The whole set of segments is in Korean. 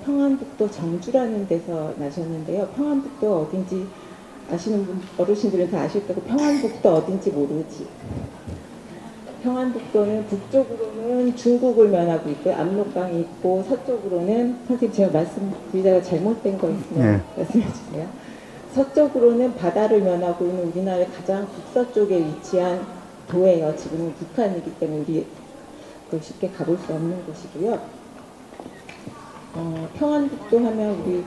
평안북도 정주라는 데서 나셨는데요. 평안북도 어딘지 아시는 분, 어르신들은 다 아실 거고, 평안북도 어딘지 모르지. 평안북도는 북쪽으로는 중국을 면하고 있고요. 압록강이 있고, 서쪽으로는, 선생님 제가 말씀드리다가 잘못된 거 있으면 말씀해 주세요. 서쪽으로는 바다를 면하고 있는 우리나라의 가장 북서쪽에 위치한 도예요. 지금은 북한이기 때문에 우리 쉽게 가볼 수 없는 곳이고요. 평안북도 하면 우리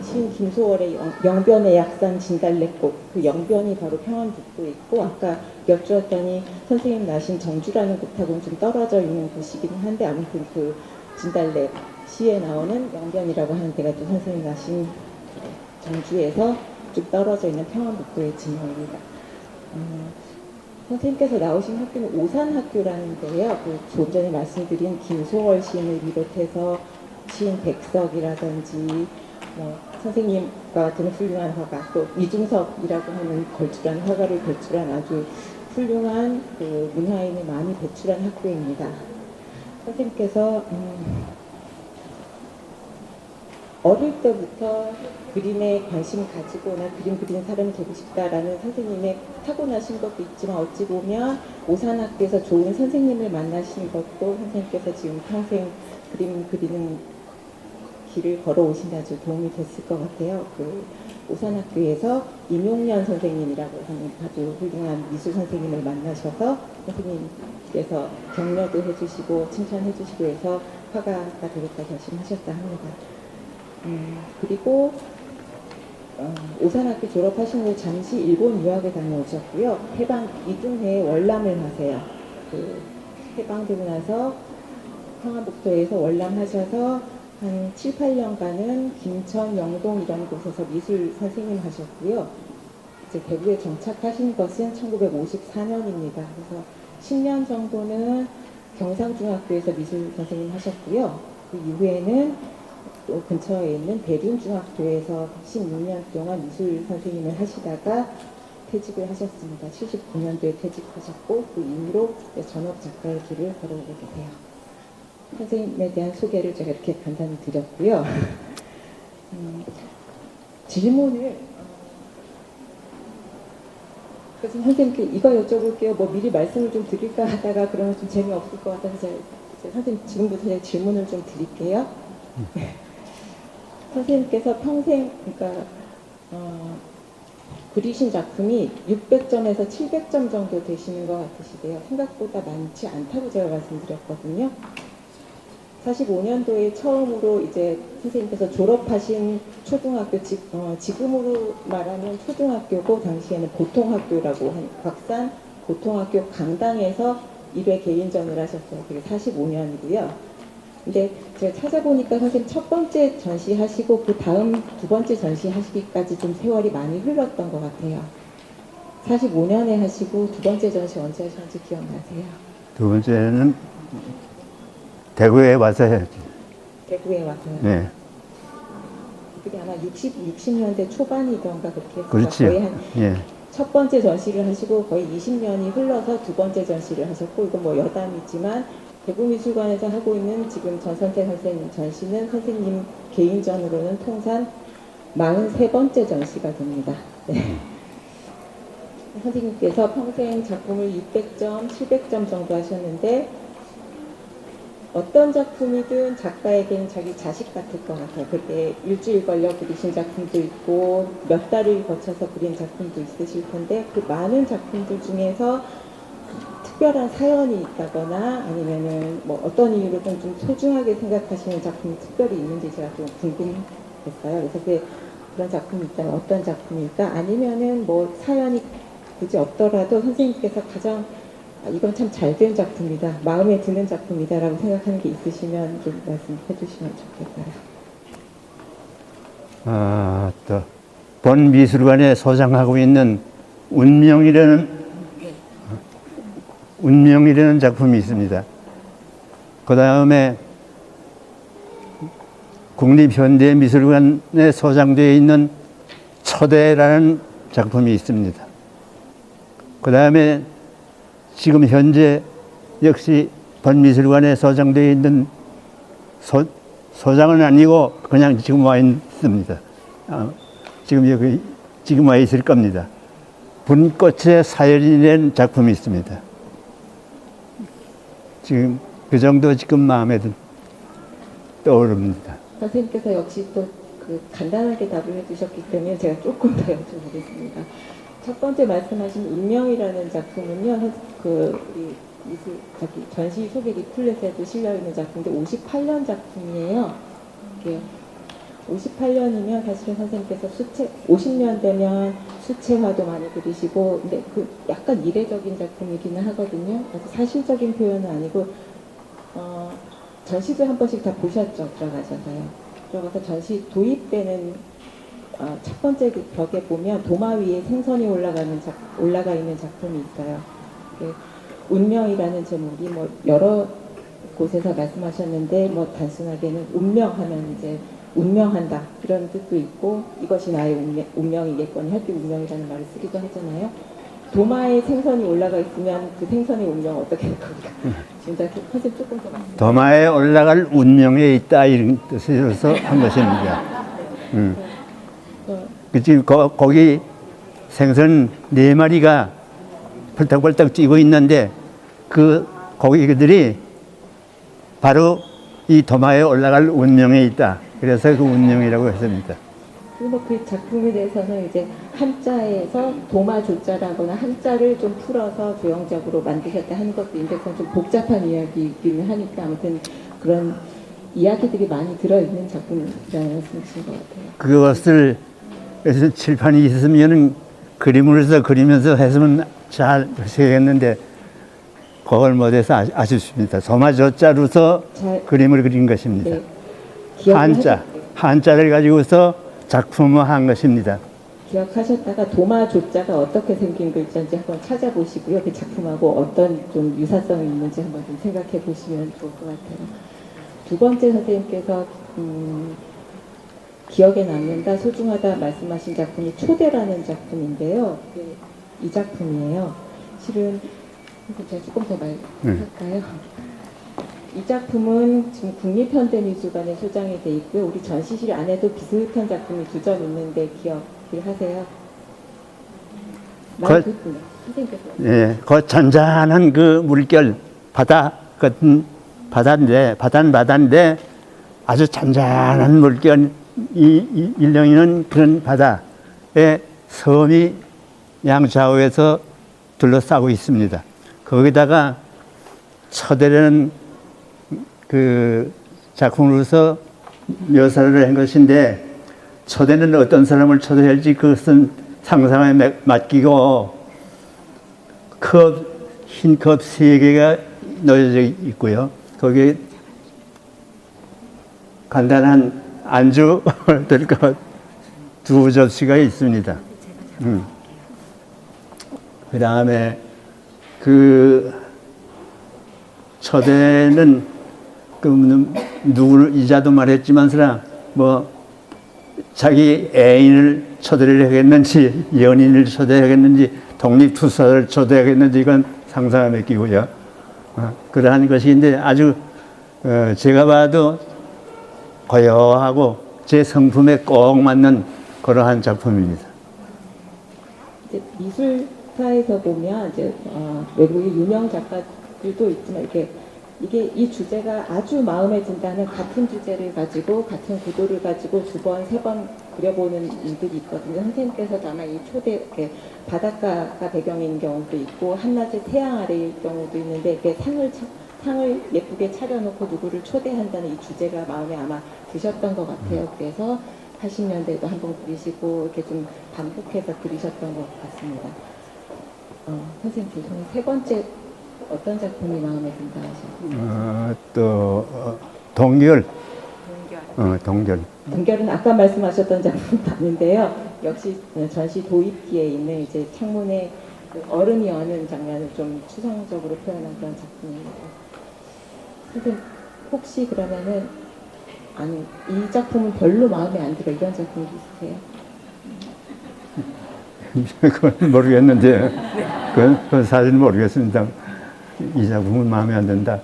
시인 김소월의 영변의 약산 진달래꽃, 그 영변이 바로 평안북도에 있고, 아까 여쭈었더니 선생님 나신 정주라는 곳하고는 좀 떨어져 있는 곳이긴 한데, 아무튼 그 진달래 시에 나오는 영변이라고 하는 데가 또 선생님 나신 정주에서 쭉 떨어져 있는 평안북도의 지명입니다. 선생님께서 나오신 학교는 오산학교라는 데예요. 그 조금 전에 말씀드린 김소월 시인을 비롯해서 시인 백석이라든지 선생님과 같은 훌륭한 화가, 또 이중섭이라고 하는 걸출한 화가를 배출한 아주 훌륭한 그 문화인을 많이 배출한 학교입니다. 선생님께서 어릴 때부터 그림에 관심 가지고 나 그림 그리는 사람이 되고 싶다라는 선생님의 타고나신 것도 있지만, 어찌 보면 오산학교에서 좋은 선생님을 만나신 것도 선생님께서 지금 평생 그림 그리는 길을 걸어오신 데 아주 도움이 됐을 것 같아요. 그 오산학교에서 임용년 선생님이라고 하는 아주 훌륭한 미술 선생님을 만나셔서 선생님께서 격려도 해주시고 칭찬해주시고 해서 화가가 되겠다 결심하셨다 합니다. 그리고 오산학교 졸업하신 후 잠시 일본 유학에 다녀오셨고요. 해방 이듬해에 월남을 하세요. 그 해방되고 나서 평안북도에서 월남하셔서 한 7, 8년간은 김천, 영동 이런 곳에서 미술 선생님 하셨고요. 이제 대구에 정착하신 것은 1954년입니다. 그래서 10년 정도는 경상중학교에서 미술 선생님 하셨고요. 그 이후에는 또 근처에 있는 대륜중학교에서 16년 동안 미술 선생님을 하시다가 퇴직을 하셨습니다. 79년도에 퇴직하셨고, 그 이후로 전업 작가의 길을 걸어오게 되세요. 선생님에 대한 소개를 제가 이렇게 간단히 드렸고요. 질문을 그래서 선생님께 이거 여쭤볼게요. 뭐 미리 말씀을 좀 드릴까 하다가 그러면 좀 재미없을 것 같아서 제가 선생님 지금부터 제가 질문을 좀 드릴게요. 선생님께서 평생 그러니까 그리신 작품이 600점에서 700점 정도 되시는 것 같으시대요. 생각보다 많지 않다고 제가 말씀드렸거든요. 45년도에 처음으로 이제 선생님께서 졸업하신 초등학교, 지금으로 말하면 초등학교고 당시에는 보통학교라고 한 곽산 보통학교 강당에서 1회 개인전을 하셨어요. 그게 45년이고요. 근데 제가 찾아보니까 선생님 첫 번째 전시하시고 그 다음 두 번째 전시하시기까지 좀 세월이 많이 흘렀던 것 같아요. 45년에 하시고 두 번째 전시 언제 하셨는지 기억나세요? 두 번째는 대구에 와서 해야지. 대구에 와서요? 네. 그게 아마 60년대 초반이던가 그렇게 했어요. 그렇지요. 거의 한 예. 첫 번째 전시를 하시고 거의 20년이 흘러서 두 번째 전시를 하셨고, 이건 뭐 여담이지만 대구미술관에서 하고 있는 지금 전선태 선생님 전시는 선생님 개인전으로는 통산 43번째 전시가 됩니다. 네. 선생님께서 평생 작품을 600점, 700점 정도 하셨는데 어떤 작품이든 작가에게는 자기 자식 같을 것 같아요. 그때 일주일 걸려 그리신 작품도 있고 몇 달을 거쳐서 그린 작품도 있으실 텐데, 그 많은 작품들 중에서 특별한 사연이 있다거나 아니면은 뭐 어떤 이유로든 좀 소중하게 생각하시는 작품이 특별히 있는지 제가 좀 궁금했어요. 그래서 그런 작품이 있다면 어떤 작품일까? 아니면은 뭐 사연이 굳이 없더라도 선생님께서 가장 이건 참 잘된 작품이다, 마음에 드는 작품이다 라고 생각하는 게 있으시면 좀 말씀해 주시면 좋겠어요. 또 본 미술관에 소장하고 있는 운명이라는 작품이 있습니다. 그 다음에 국립현대미술관에 소장되어 있는 초대라는 작품이 있습니다. 그 다음에 지금 현재 역시 본 미술관에 소장되어 있는 소장은 아니고 그냥 지금 와 있습니다. 지금 여기 지금 와 있을 겁니다. 분꽃의 사연이라는 작품이 있습니다. 지금 그 정도 지금 마음에 떠오릅니다. 선생님께서 역시 또 그 간단하게 답을 해주셨기 때문에 제가 조금 더 여쭤보겠습니다. 첫 번째 말씀하신 운명이라는 작품은요, 전시 소개 리플렛에도 실려 있는 작품인데 58년 작품이에요. 이게 58년이면 사실은 선생님께서 50년 되면 수채화도 많이 그리시고, 근데 그 약간 이례적인 작품이기는 하거든요. 아주 사실적인 표현은 아니고, 전시도 한 번씩 다 보셨죠? 들어가셔서요. 들어가서 전시 도입되는 첫 번째 그 벽에 보면 도마 위에 생선이 올라가 있는 작품이 있어요. 운명이라는 제목이 뭐 여러 곳에서 말씀하셨는데 뭐 단순하게는 운명하면 이제 운명한다 이런 뜻도 있고 이것이 나의 운명이겠거니 할 때 운명이라는 말을 쓰기도 하잖아요. 도마에 생선이 올라가 있으면 그 생선의 운명 어떻게 될 겁니까? 지금 선생님 조금 더 말씀. 도마에 올라갈 운명에 있다 이런 뜻에서 한 것입니다. 그치 거기 생선 4마리가 펄떡펄떡 뛰고 있는데 그 고기들이 바로 이 도마에 올라갈 운명에 있다. 그래서 그 운명이라고 했습니다. 그리고 그 작품에 대해서는 이제 한자에서 도마 조자라거나 한자를 좀 풀어서 조형적으로 만드셨다 하는 것도 있는데 그건 좀 복잡한 이야기이기는 하니까 아무튼 그런 이야기들이 많이 들어있는 작품이라는 말씀이신 것 같아요. 그것을 그래서 칠판이 있으면 그림으로서 그리면서 했으면 잘 하시겠는데 그걸 못해서 아쉽습니다. 도마 조자로서 그림을 그린 것입니다. 네, 한자를 가지고서 작품화한 것입니다. 기억하셨다가 도마 조자가 어떻게 생긴 글자인지 한번 찾아보시고요. 그 작품하고 어떤 좀 유사성이 있는지 한번 좀 생각해 보시면 좋을 것 같아요. 두 번째 선생님께서 기억에 남는다, 소중하다 말씀하신 작품이 초대라는 작품인데요. 이 작품이에요. 실은 제가 조금 더 말할까요? 이 작품은 지금 국립현대미술관에 소장이 돼 있고요. 우리 전시실 안에도 비슷한 작품이 2점 있는데 기억을 하세요? 예, 그 잔잔한 그 물결 바다 같은 바다인데 아주 잔잔한 물결 이 일렁이는 그런 바다에 섬이 양좌우에서 둘러싸고 있습니다. 거기다가 초대라는 그 작품으로서 묘사를 한 것인데 초대는 어떤 사람을 초대할지 그것은 상상에 맡기고 흰 컵 3개가 놓여져 있고요. 거기에 간단한 안주 될 것 2접시가 있습니다. 그 다음에 그 초대는 누구를 이자도 말했지만서나 뭐 자기 애인을 초대를 하겠는지 연인을 초대하겠는지 독립투사를 초대하겠는지 이건 상상에 맡기고요. 그러한 것인데 아주 제가 봐도 고요하고 제 성품에 꼭 맞는 그러한 작품입니다. 이제 미술사에서 보면 이제 외국의 유명 작가들도 있지만 이게 이 주제가 아주 마음에 든다는 같은 주제를 가지고 같은 구도를 가지고 2번, 3번 그려보는 일들이 있거든요. 선생님께서도 아마 이 초대 바닷가가 배경인 경우도 있고 한낮에 태양 아래일 경우도 있는데 이렇게 상을 예쁘게 차려놓고 누구를 초대한다는 이 주제가 마음에 아마 드셨던 것 같아요. 그래서 80년대에도 한번 그리시고 이렇게 좀 반복해서 그리셨던 것 같습니다. 선생님 죄송해요. 3번째 어떤 작품이 마음에 든다 하셨어요? 동결. 동결은 아까 말씀하셨던 작품 아닌데요. 역시 전시 도입기에 있는 이제 창문에 그 얼음이 어는 장면을 좀 추상적으로 표현한 그런 작품입니다. 선생님 혹시 그러면은 이 작품은 별로 마음에 안 들어 이런 작품도 있으세요? 그건 모르겠는데 그건 사실 모르겠습니다. 이 작품은 마음에 안 든다.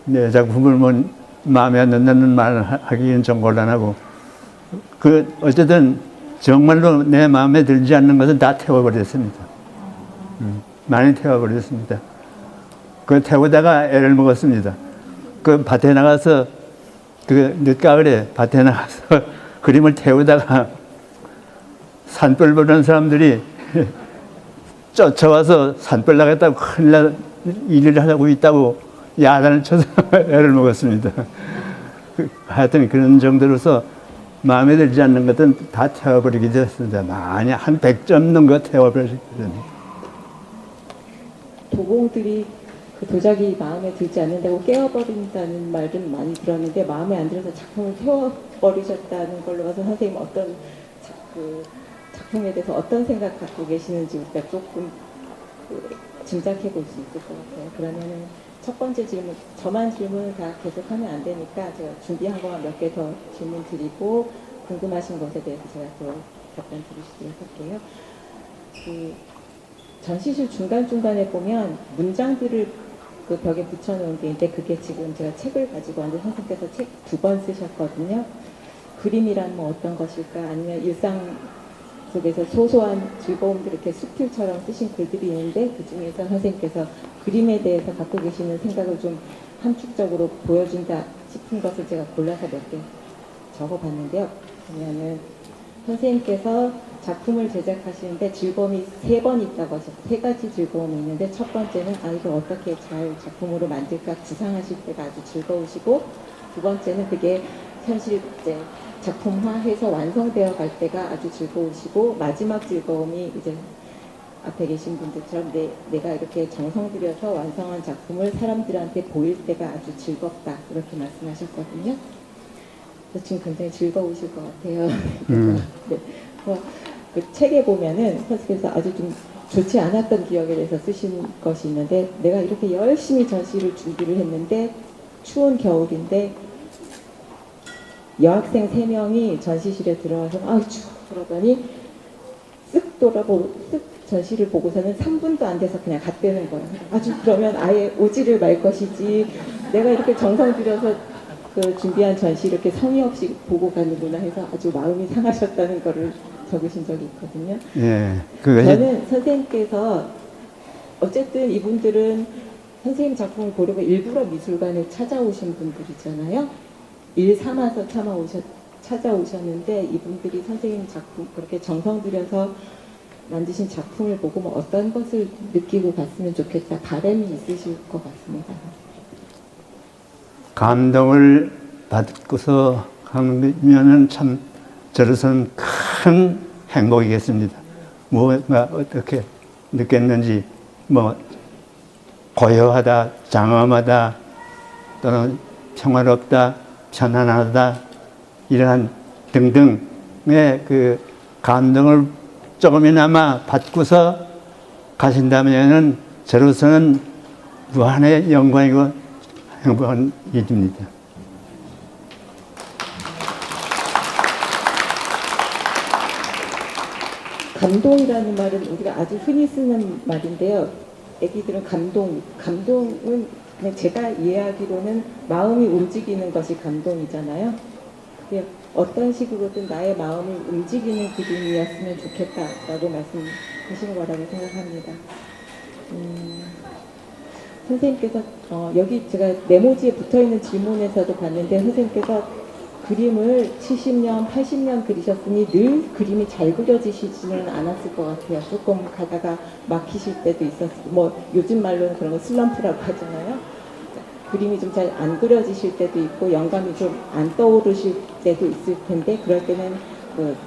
내 작품을 뭐 마음에 안 든다는 말을 하기는 좀 곤란하고, 어쨌든 정말로 내 마음에 들지 않는 것은 다 태워버렸습니다. 많이 태워버렸습니다. 태우다가 애를 먹었습니다. 밭에 나가서, 늦가을에 밭에 나가서 그림을 태우다가 산불 보는 사람들이 쫓아와서 산불 나겠다고 큰일 날 일을 하고 있다고 야단을 쳐서 애를 먹었습니다. 하여튼 그런 정도로서 마음에 들지 않는 것은 다 태워버리게 되었습니다. 많이 한 100점 넘는 거 태워버렸거든요. 도공들이 그 도자기 마음에 들지 않는다고 깨워버린다는 말은 많이 들었는데 마음에 안 들어서 작품을 태워버리셨다는 걸로 봐서 선생님 어떤 작품에 대해서 어떤 생각 갖고 계시는지 우리가 조금 짐작해 볼 수 있을 것 같아요. 그러면은 첫 번째 질문, 저만 질문을 다 계속하면 안 되니까 제가 준비한 것만 몇 개 더 질문 드리고 궁금하신 것에 대해서 제가 또 답변 드리도록 할게요. 전시실 중간중간에 보면 문장들을 그 벽에 붙여놓은 게 있는데 그게 지금 제가 책을 가지고 왔는데 선생님께서 책 2번 쓰셨거든요. 그림이란 뭐 어떤 것일까 아니면 일상 속에서 소소한 즐거움들 이렇게 수필처럼 쓰신 글들이 있는데 그 중에서 선생님께서 그림에 대해서 갖고 계시는 생각을 좀 함축적으로 보여준다 싶은 것을 제가 골라서 몇 개 적어봤는데요. 그러면은 선생님께서 작품을 제작하시는데 즐거움이 3번 있다고 하셨어요. 3가지 즐거움이 있는데 첫 번째는 이걸 어떻게 잘 작품으로 만들까 구상하실 때가 아주 즐거우시고 두 번째는 그게 현실 이제 작품화해서 완성되어 갈 때가 아주 즐거우시고 마지막 즐거움이 이제 앞에 계신 분들처럼 내가 이렇게 정성 들여서 완성한 작품을 사람들한테 보일 때가 아주 즐겁다 이렇게 말씀하셨거든요. 그래서 지금 굉장히 즐거우실 것 같아요. 네. 그 책에 보면은 선생님께서 아주 좀 좋지 않았던 기억에 대해서 쓰신 것이 있는데 내가 이렇게 열심히 전시를 준비를 했는데 추운 겨울인데 여학생 3명이 전시실에 들어와서 추워 그러더니 쓱 돌아보고 쓱 전시를 보고서는 3분도 안 돼서 그냥 갔다는 거예요. 아주 그러면 아예 오지를 말 것이지 내가 이렇게 정성 들여서 그 준비한 전시 이렇게 성의 없이 보고 가는구나 해서 아주 마음이 상하셨다는 거를 적으신 적이 있거든요. 예, 저는 선생님께서 어쨌든 이분들은 선생님 작품을 보려고 일부러 미술관에 찾아오신 분들이잖아요. 일 삼아서 찾아오셨는데 이분들이 선생님 작품 그렇게 정성 들여서 만드신 작품을 보고 뭐 어떤 것을 느끼고 갔으면 좋겠다 바람이 있으실 것 같습니다. 감동을 받고서 하면은 참 저로서는 큰 행복이겠습니다. 뭐가 어떻게 느꼈는지 고요하다, 장엄하다, 또는 평화롭다, 편안하다 이러한 등등의 그 감동을 조금이나마 받고서 가신다면은 저로서는 무한의 영광이고 행복한 일입니다. 감동이라는 말은 우리가 아주 흔히 쓰는 말인데요. 애기들은 감동은 그냥 제가 이해하기로는 마음이 움직이는 것이 감동이잖아요. 어떤 식으로든 나의 마음을 움직이는 그림이었으면 좋겠다라고 말씀하신 거라고 생각합니다. 선생님께서 여기 제가 메모지에 붙어있는 질문에서도 봤는데 선생님께서 그림을 70년, 80년 그리셨으니 늘 그림이 잘 그려지시지는 않았을 것 같아요. 조금 가다가 막히실 때도 있었고 요즘 말로는 그런 거 슬럼프라고 하잖아요. 그림이 좀 잘 안 그려지실 때도 있고 영감이 좀 안 떠오르실 때도 있을 텐데 그럴 때는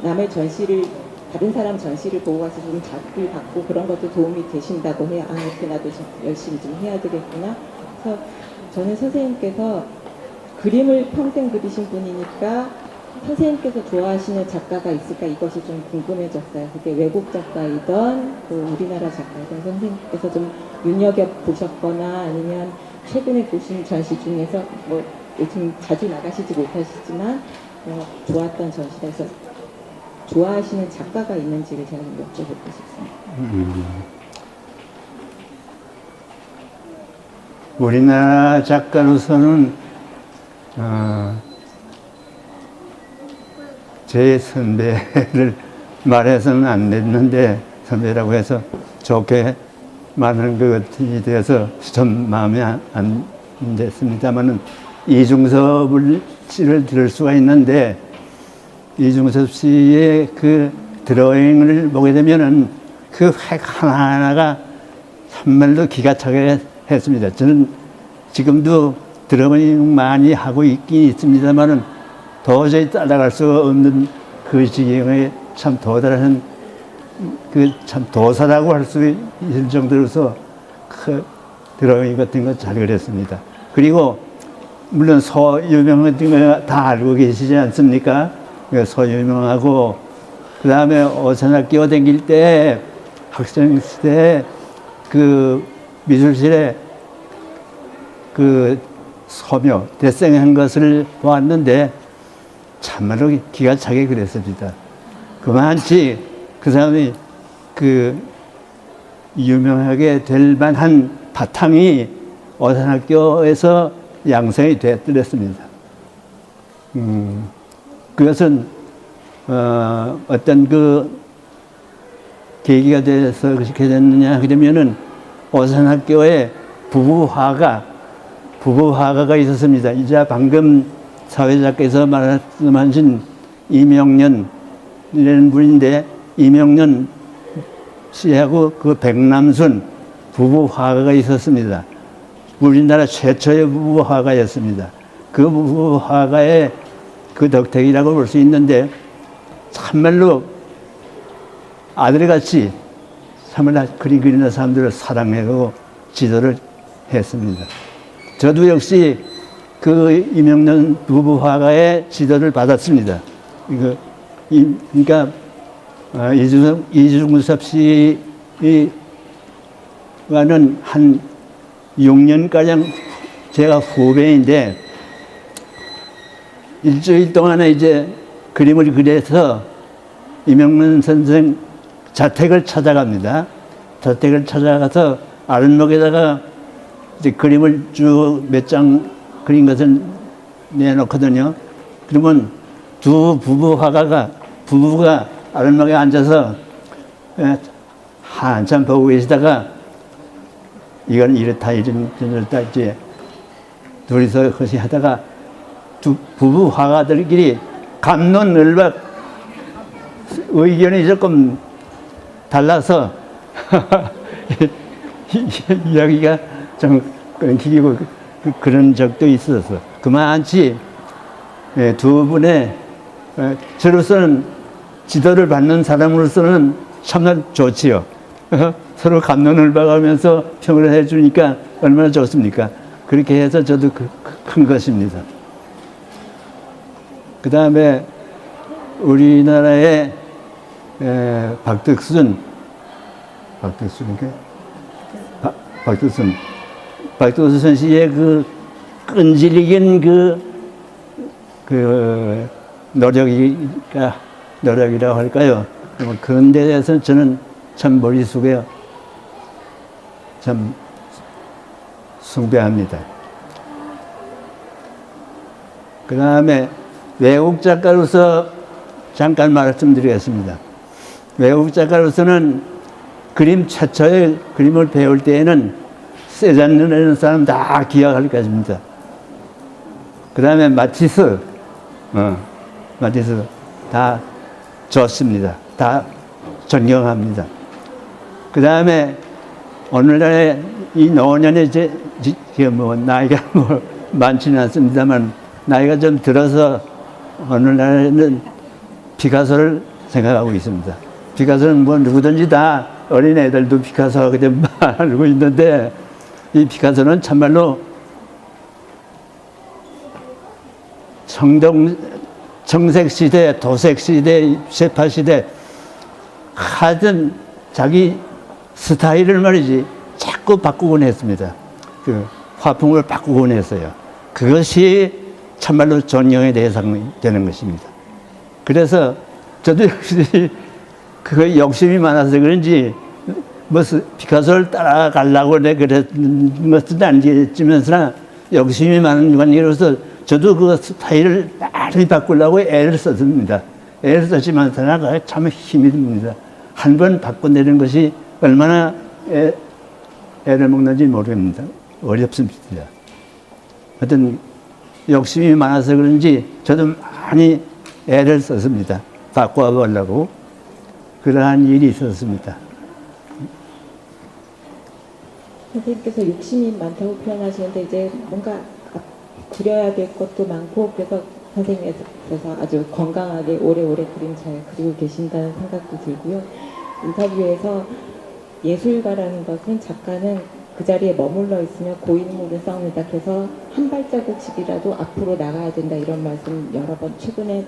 남의 전시를 다른 사람 전시를 보고 가서 좀 자극을 받고 그런 것도 도움이 되신다고 해요. 이렇게 나도 좀 열심히 좀 해야 되겠구나. 그래서 저는 선생님께서 그림을 평생 그리신 분이니까 선생님께서 좋아하시는 작가가 있을까 이것이 좀 궁금해졌어요. 그게 외국 작가이던 우리나라 작가이던 선생님께서 좀 눈여겨보셨거나 아니면 최근에 보신 전시 중에서 요즘 자주 나가시지 못하시지만 좋았던 전시에서 좋아하시는 작가가 있는지를 제가 좀 여쭤보고 싶습니다. 우리나라 작가로서는 제 선배를 말해서는 안 됐는데 선배라고 해서 좋게 말하는 것에 대해서 좀 마음에 안 됐습니다만은 이중섭 씨를 들을 수가 있는데 이중섭 씨의 그 드로잉을 보게 되면은 그 획 하나하나가 정말로 기가 차게 했습니다. 저는 지금도 드로잉 많이 하고 있긴 있습니다만은 도저히 따라갈 수 없는 그 지경에 참 도달하는 그 참 도사라고 할 수 있을 정도로서 그 드로잉 같은 거 잘 그렸습니다. 그리고 물론 서유명 같은 거 다 알고 계시지 않습니까? 서유명하고 그 다음에 오산학교 다닐 때 학생 시대 그 미술실에 그 소묘 대생한 것을 보았는데 참말로 기가 차게 그랬습니다. 그만치 그 사람이 그 유명하게 될 만한 바탕이 오산학교에서 양성이 됐더랬습니다. 그것은 어떤 그 계기가 돼서 그렇게 됐느냐 그러면은 오산학교에 부부화가가 있었습니다. 이제 방금 사회자께서 말씀하신 이명년이라는 분인데 이명년 씨하고 그 백남순 부부화가가 있었습니다. 우리나라 최초의 부부화가였습니다. 그 부부화가의 그 덕택이라고 볼 수 있는데 참말로 아들같이 참말로 그림 그리는 사람들을 사랑하고 지도를 했습니다. 저도 역시 그 이명년 부부화가의 지도를 받았습니다. 그러니까 이중섭 씨와는 한 6년가량 제가 후배인데 일주일 동안에 이제 그림을 그려서 이명년 선생 자택을 찾아갑니다. 자택을 찾아가서 아랫목에다가 이제 그림을 쭉 몇 장 그린 것을 내놓거든요. 그러면 두 부부가 아랫목에 앉아서 한참 보고 계시다가 이건 이렇다 이렇다 이제 둘이서 그것이 하다가 두 부부 화가들끼리 갑론을박 의견이 조금 달라서 이야기가 좀 끊기고 그런 적도 있었어. 그만치 두 분의 저로서는 지도를 받는 사람으로서는 참나 좋지요. 서로 갑론을 박으면서 평을 해주니까 얼마나 좋습니까? 그렇게 해서 저도 큰 것입니다. 그 다음에 우리나라의 박덕순 씨의 그 끈질긴 그 노력이라고 할까요? 그런 데 대해서는 저는 참 머릿속에 참 숭배합니다. 그 다음에 외국 작가로서 잠깐 말씀드리겠습니다. 외국 작가로서는 그림 최초의 그림을 배울 때에는 세잔느라는 사람 다 기억할 것입니다. 그 다음에 마티스 다 좋습니다. 다 존경합니다. 그 다음에 오늘날에 이 노년에 뭐 나이가 뭐 많지는 않습니다만 나이가 좀 들어서 오늘날에는 피카소를 생각하고 있습니다. 피카소는 뭐 누구든지 다 어린 애들도 피카소하고 알고 있는데 이 피카소는 참말로 청색시대, 도색시대, 쇠파시대 하여튼 자기 스타일을 말이지 자꾸 바꾸곤 했습니다. 그 화풍을 바꾸곤 했어요. 그것이 참말로 존경의 대상이 되는 것입니다. 그래서 저도 역시 그 욕심이 많아서 그런지 뭐 피카소를 따라가려고 그랬는 것은 아니겠지만서나 욕심이 많은 관계로서 저도 그 스타일을 나름이 바꾸려고 애를 썼습니다. 애를 썼지만 하나가 참 힘이 듭니다. 한 번 바꿔내는 것이 얼마나 애를 먹는지 모르겠습니다. 어렵습니다. 하여튼 욕심이 많아서 그런지 저도 많이 애를 썼습니다. 바꿔보려고. 그러한 일이 있었습니다. 선생님께서 욕심이 많다고 표현하시는데 이제 뭔가 그려야 될 것도 많고 그래서 선생님께서 아주 건강하게 오래오래 그림 잘 그리고 계신다는 생각도 들고요. 인터뷰에서 예술가라는 것은 작가는 그 자리에 머물러 있으면 고인물을 쌓는다. 그래서 한 발자국씩이라도 앞으로 나가야 된다. 이런 말씀 여러 번 최근에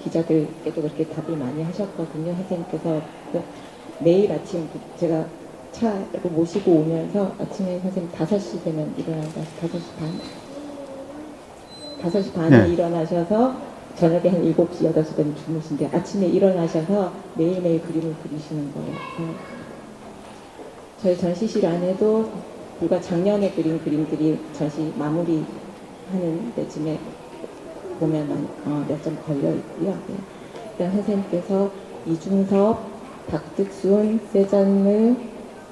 기자들께도 그렇게 답을 많이 하셨거든요. 선생님께서 매일 아침 제가 차로 모시고 오면서 아침에 선생님 5시 되면 일어난다. 5시 반에 네. 일어나셔서 저녁에 한 7시, 8시까지 주무신데 아침에 일어나셔서 매일매일 그림을 그리시는 거예요. 저희 전시실 안에도 불과 작년에 그린 그림들이 전시 마무리하는 데쯤에 보면 몇 점 걸려 있고요. 네. 일단 선생님께서 이중섭, 박득순, 세잔느,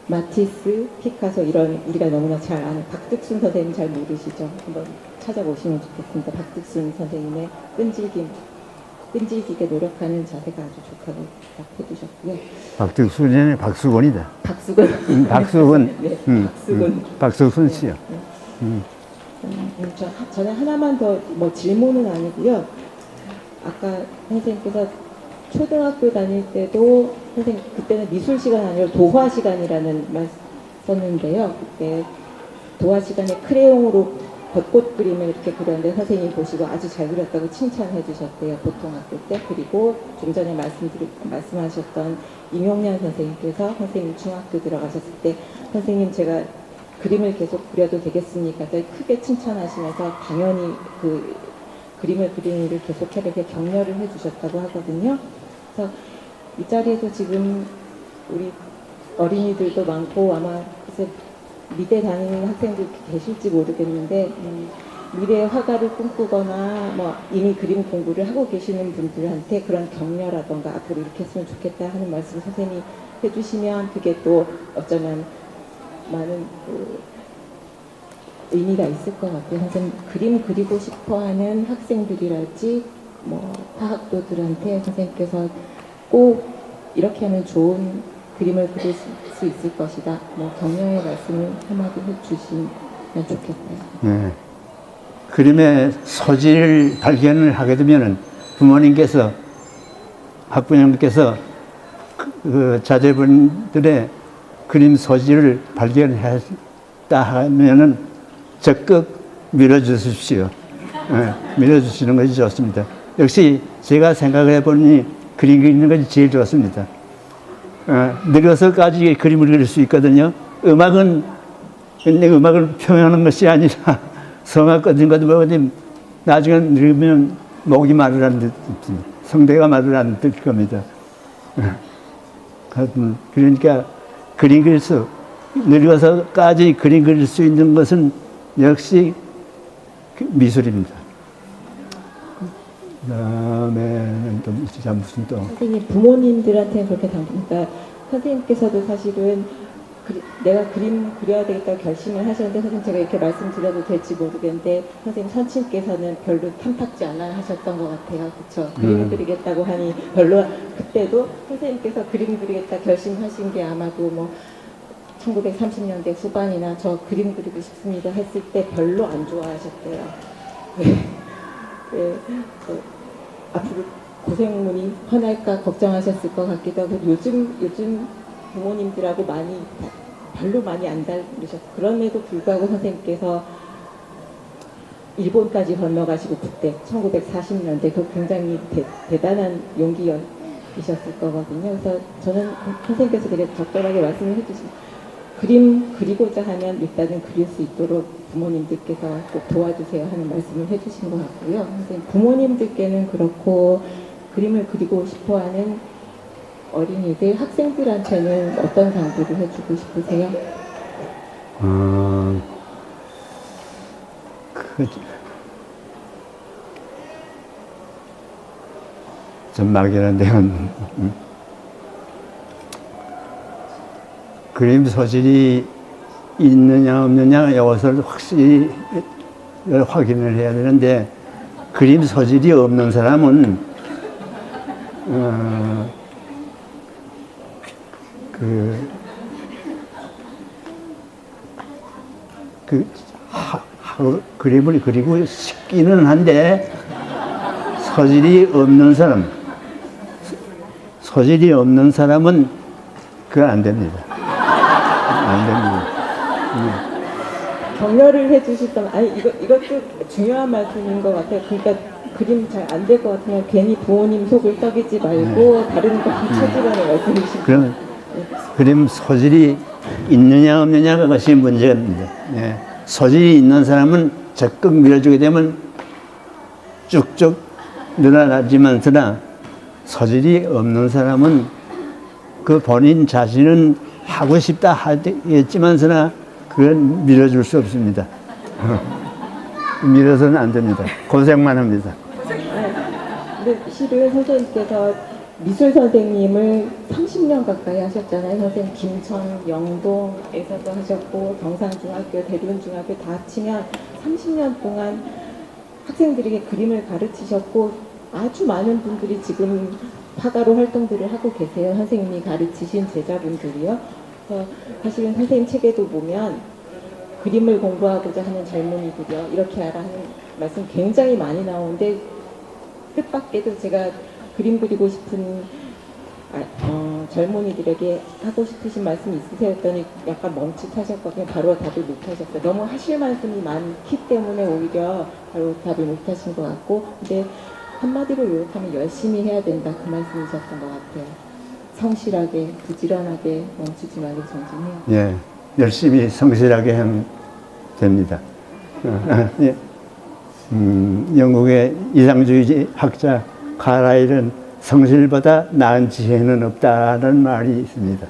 마티스, 피카소 이런 우리가 너무나 잘 아는 박득순 선생님 잘 모르시죠? 한번 찾아보시면 좋겠습니다. 박득순 선생님의 끈질기게 노력하는 자세가 아주 좋다고 딱 해주셨고요. 박득순이 박수건이다. 박수근. 박수건. 네, 박수근. 박수근 씨요. 네. 저는 하나만 더 뭐 질문은 아니고요. 아까 선생님께서 초등학교 다닐 때도 선생님 그때는 미술 시간 아니라 도화 시간이라는 말 썼는데요. 그때 도화 시간에 크레용으로 벚꽃 그림을 이렇게 그렸는데 선생님이 보시고 아주 잘 그렸다고 칭찬해 주셨대요. 보통 학교 때. 그리고 좀 전에 말씀하셨던 임용년 선생님께서 선생님 중학교 들어가셨을 때 선생님 제가 그림을 계속 그려도 되겠습니까? 크게 칭찬하시면서 당연히 그 그림을 그리는 일을 계속해야 이렇게 격려를 해주셨다고 하거든요. 그래서 이 자리에도 지금 우리 어린이들도 많고 아마 그래서 미대 다니는 학생들 계실지 모르겠는데 미래의 화가를 꿈꾸거나 뭐 이미 그림 공부를 하고 계시는 분들한테 그런 격려라던가 앞으로 이렇게 했으면 좋겠다 하는 말씀 선생님이 해주시면 그게 또 어쩌면 많은 의미가 있을 것 같아요. 선생님 그림 그리고 싶어하는 학생들이랄지 뭐 화학도들한테 선생님께서 꼭 이렇게 하면 좋은 그림을 그릴 수 있을 것이다. 뭐 격려의 말씀을 한마디 해주시면 좋겠어요. 네. 그림의 소질을 발견을 하게 되면 부모님께서 학부모님께서 그 자제분들의 그림 소질을 발견했다 하면은 적극 밀어주십시오. 네, 밀어주시는 것이 좋습니다. 역시 제가 생각해 보니 그림 그리는 것이 제일 좋습니다. 늙어서까지 그림을 그릴 수 있거든요. 음악은 표현하는 것이 아니라 성악 같은 것도 뭐지 나중에 늙으면 목이 마르라는 뜻, 성대가 마르라는 뜻일 겁니다. 그러니까 그림 그릴 수 늙어서까지 그림 그릴 수 있는 것은 역시 미술입니다. 그다음에 또 무슨 또 선생님 부모님들한테는 그렇게 당부니까 선생님께서도 사실은 내가 그림 그려야 되겠다고 결심을 하셨는데 선생님 제가 이렇게 말씀드려도 될지 모르겠는데 선생님 선친께서는 별로 탐탁지 않아 하셨던 것 같아요. 그렇죠? 그림 그리겠다고 하니 별로 그때도 선생님께서 그림 그리겠다 결심하신 게 아마도 뭐 1930년대 후반이나 저 그림 그리고 싶습니다 했을 때 별로 안 좋아하셨대요. 앞으로 고생문이 화날까 걱정하셨을 것 같기도 하고 요즘 부모님들하고 별로 많이 안 다르셨고 그럼에도 불구하고 선생님께서 일본까지 건너가시고 그때 1940년대 그 굉장히 대단한 용기이셨을 거거든요. 그래서 저는 선생님께서 되게 적절하게 말씀을 해주신 그림 그리고자 하면 일단은 그릴 수 있도록 부모님들께서 꼭 도와주세요 하는 말씀을 해주신 것 같고요. 선생님 부모님들께는 그렇고 그림을 그리고 싶어하는 어린이들, 학생들한테는 어떤 당부를 해주고 싶으세요? 좀 막연한데요. 그림 소질이 있느냐 없느냐 이것을 확실히 확인을 해야 되는데, 그림 소질이 없는 사람은 그림을 그리고 싶기는 한데 소질이 없는 사람은 그거 안 됩니다. 안 됩니다. 격려를 해주시던, 아니, 이것도 중요한 말씀인 것 같아요. 그러니까 그림 잘 안 될 것 같으면 괜히 부모님 속을 썩이지 말고 다른 거 찾으라는 말씀이시죠. 그럼 그림 소질이 있느냐 없느냐 그것이 문제입니다. 예. 소질이 있는 사람은 적극 밀어주게 되면 쭉쭉 늘어나지만서나, 소질이 없는 사람은 그 본인 자신은 하고 싶다 하겠지만서나 그건 밀어줄 수 없습니다. 밀어서는 안 됩니다. 고생만 합니다. 근데 실은 선생님께서 미술 선생님을 30년 가까이 하셨잖아요. 선생님 김천, 영동에서도 하셨고 경상중학교, 대륜중학교 다 합치면 30년 동안 학생들에게 그림을 가르치셨고, 아주 많은 분들이 지금 화가로 활동들을 하고 계세요. 선생님이 가르치신 제자분들이요. 그래서 사실은 선생님 책에도 보면 그림을 공부하고자 하는 젊은이들이요, 이렇게 하라 하는 말씀 굉장히 많이 나오는데, 뜻밖에도 제가 그림 그리고 싶은 젊은이들에게 하고 싶으신 말씀 있으세요? 했더니 약간 멈칫하셨거든요. 바로 답을 못하셨어요. 너무 하실 말씀이 많기 때문에 오히려 바로 답을 못하신 것 같고, 근데 한마디로 요약하면 열심히 해야 된다, 그 말씀이셨던 것 같아요. 성실하게, 부지런하게, 멈추지 말고 전진해요. 예, 열심히 성실하게 하면 됩니다. 예. 영국의 이상주의 학자 카라일은 성실보다 나은 지혜는 없다는 말이 있습니다.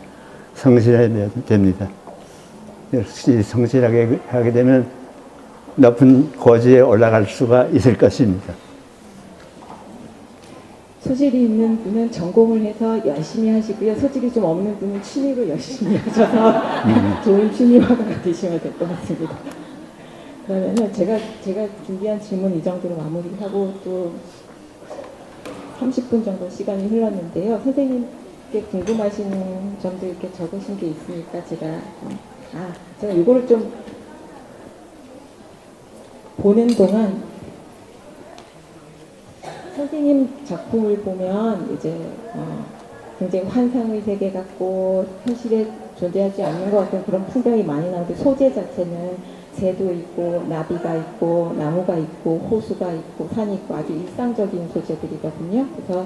성실해야 됩니다. 역시 성실하게 하게 되면 높은 고지에 올라갈 수가 있을 것입니다. 소질이 있는 분은 전공을 해서 열심히 하시고요. 소질이 좀 없는 분은 취미로 열심히 하셔서 좋은 취미화가 되시면 될 것 같습니다. 그러면은 제가 준비한 질문 이 정도로 마무리하고, 또 30분 정도 시간이 흘렀는데요. 선생님께 궁금하신 점도 이렇게 적으신 게 있으니까 제가 이거를 좀 보는 동안 선생님 작품을 보면 이제 굉장히 환상의 세계 같고 현실에 존재하지 않는 것 같은 그런 풍경이 많이 나오는데, 소재 자체는 새도 있고 나비가 있고 나무가 있고 호수가 있고 산이 있고 아주 일상적인 소재들이거든요. 그래서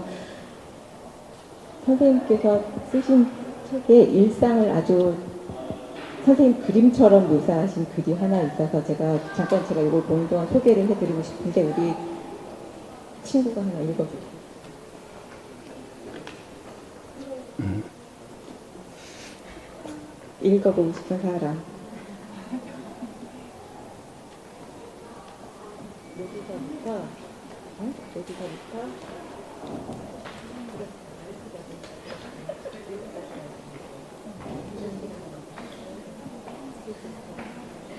선생님께서 쓰신 책에 일상을 아주 선생님 그림처럼 묘사하신 글이 하나 있어서 제가 이걸 보는 동안 소개를 해드리고 싶은데, 우리 친구가 하나 읽어주세요. 읽어보고 싶은 사람. 어디서부터?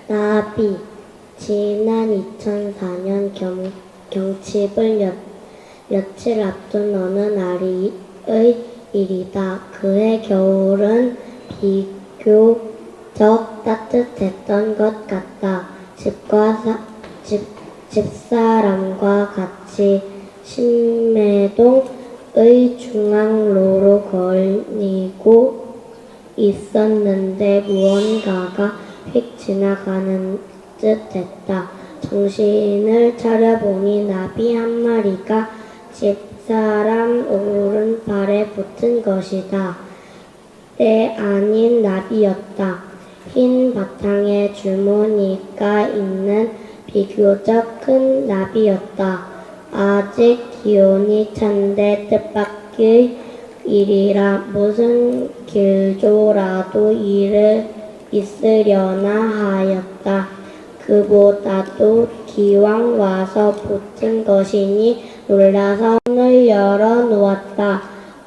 나비. 지난 2004년 경칩을 며칠 앞둔 어느 날의 일이다. 그해 겨울은 비교적 따뜻했던 것 같다. 집사람과 같이 신매동의 중앙로로 걸니고 있었는데 무언가가 휙 지나가는 듯했다. 정신을 차려보니 나비 한 마리가 집사람 오른팔에 붙은 것이다. 때 아닌 나비였다. 흰 바탕에 줄무늬가 있는 비교적 큰 나비였다. 아직 기운이 찬데 뜻밖의 일이라 무슨 길조라도 있으려나 하였다. 그보다도 기왕 와서 붙은 것이니 놀라서 문을 열어 놓았다.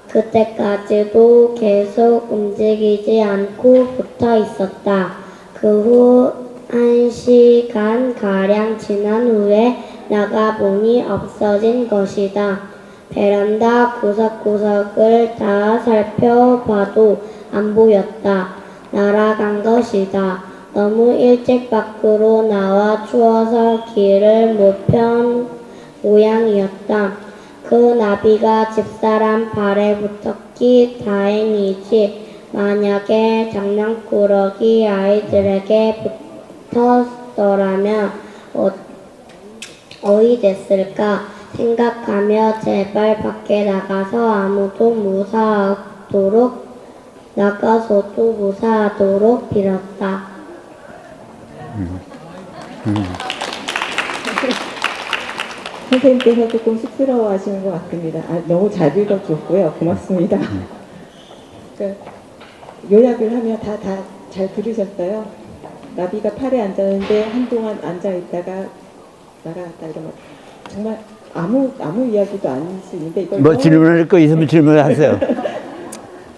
그때까지도 계속 움직이지 않고 붙어 있었다. 그 후 1시간가량 지난 후에 나가보니 없어진 것이다. 베란다 구석구석을 다 살펴봐도 안 보였다. 날아간 것이다. 너무 일찍 밖으로 나와 추워서 길을 못 편 모양이었다. 그 나비가 집사람 발에 붙었기 다행이지 만약에 장난꾸러기 아이들에게 붙었더라면 어이 됐을까 생각하며 제발 밖에 나가서도 무사하도록 빌었다. 선생님께서 조금 쑥스러워하시는 것 같습니다. 너무 잘 읽어줬고요. 고맙습니다. 그러니까 요약을 하면 다 잘 들으셨어요? 나비가 팔에 앉았는데 한동안 앉아있다가 날아갔다 이러면 정말 아무 이야기도 아닐 수 있는데 이걸 뭐 질문할 거 있으면 질문하세요.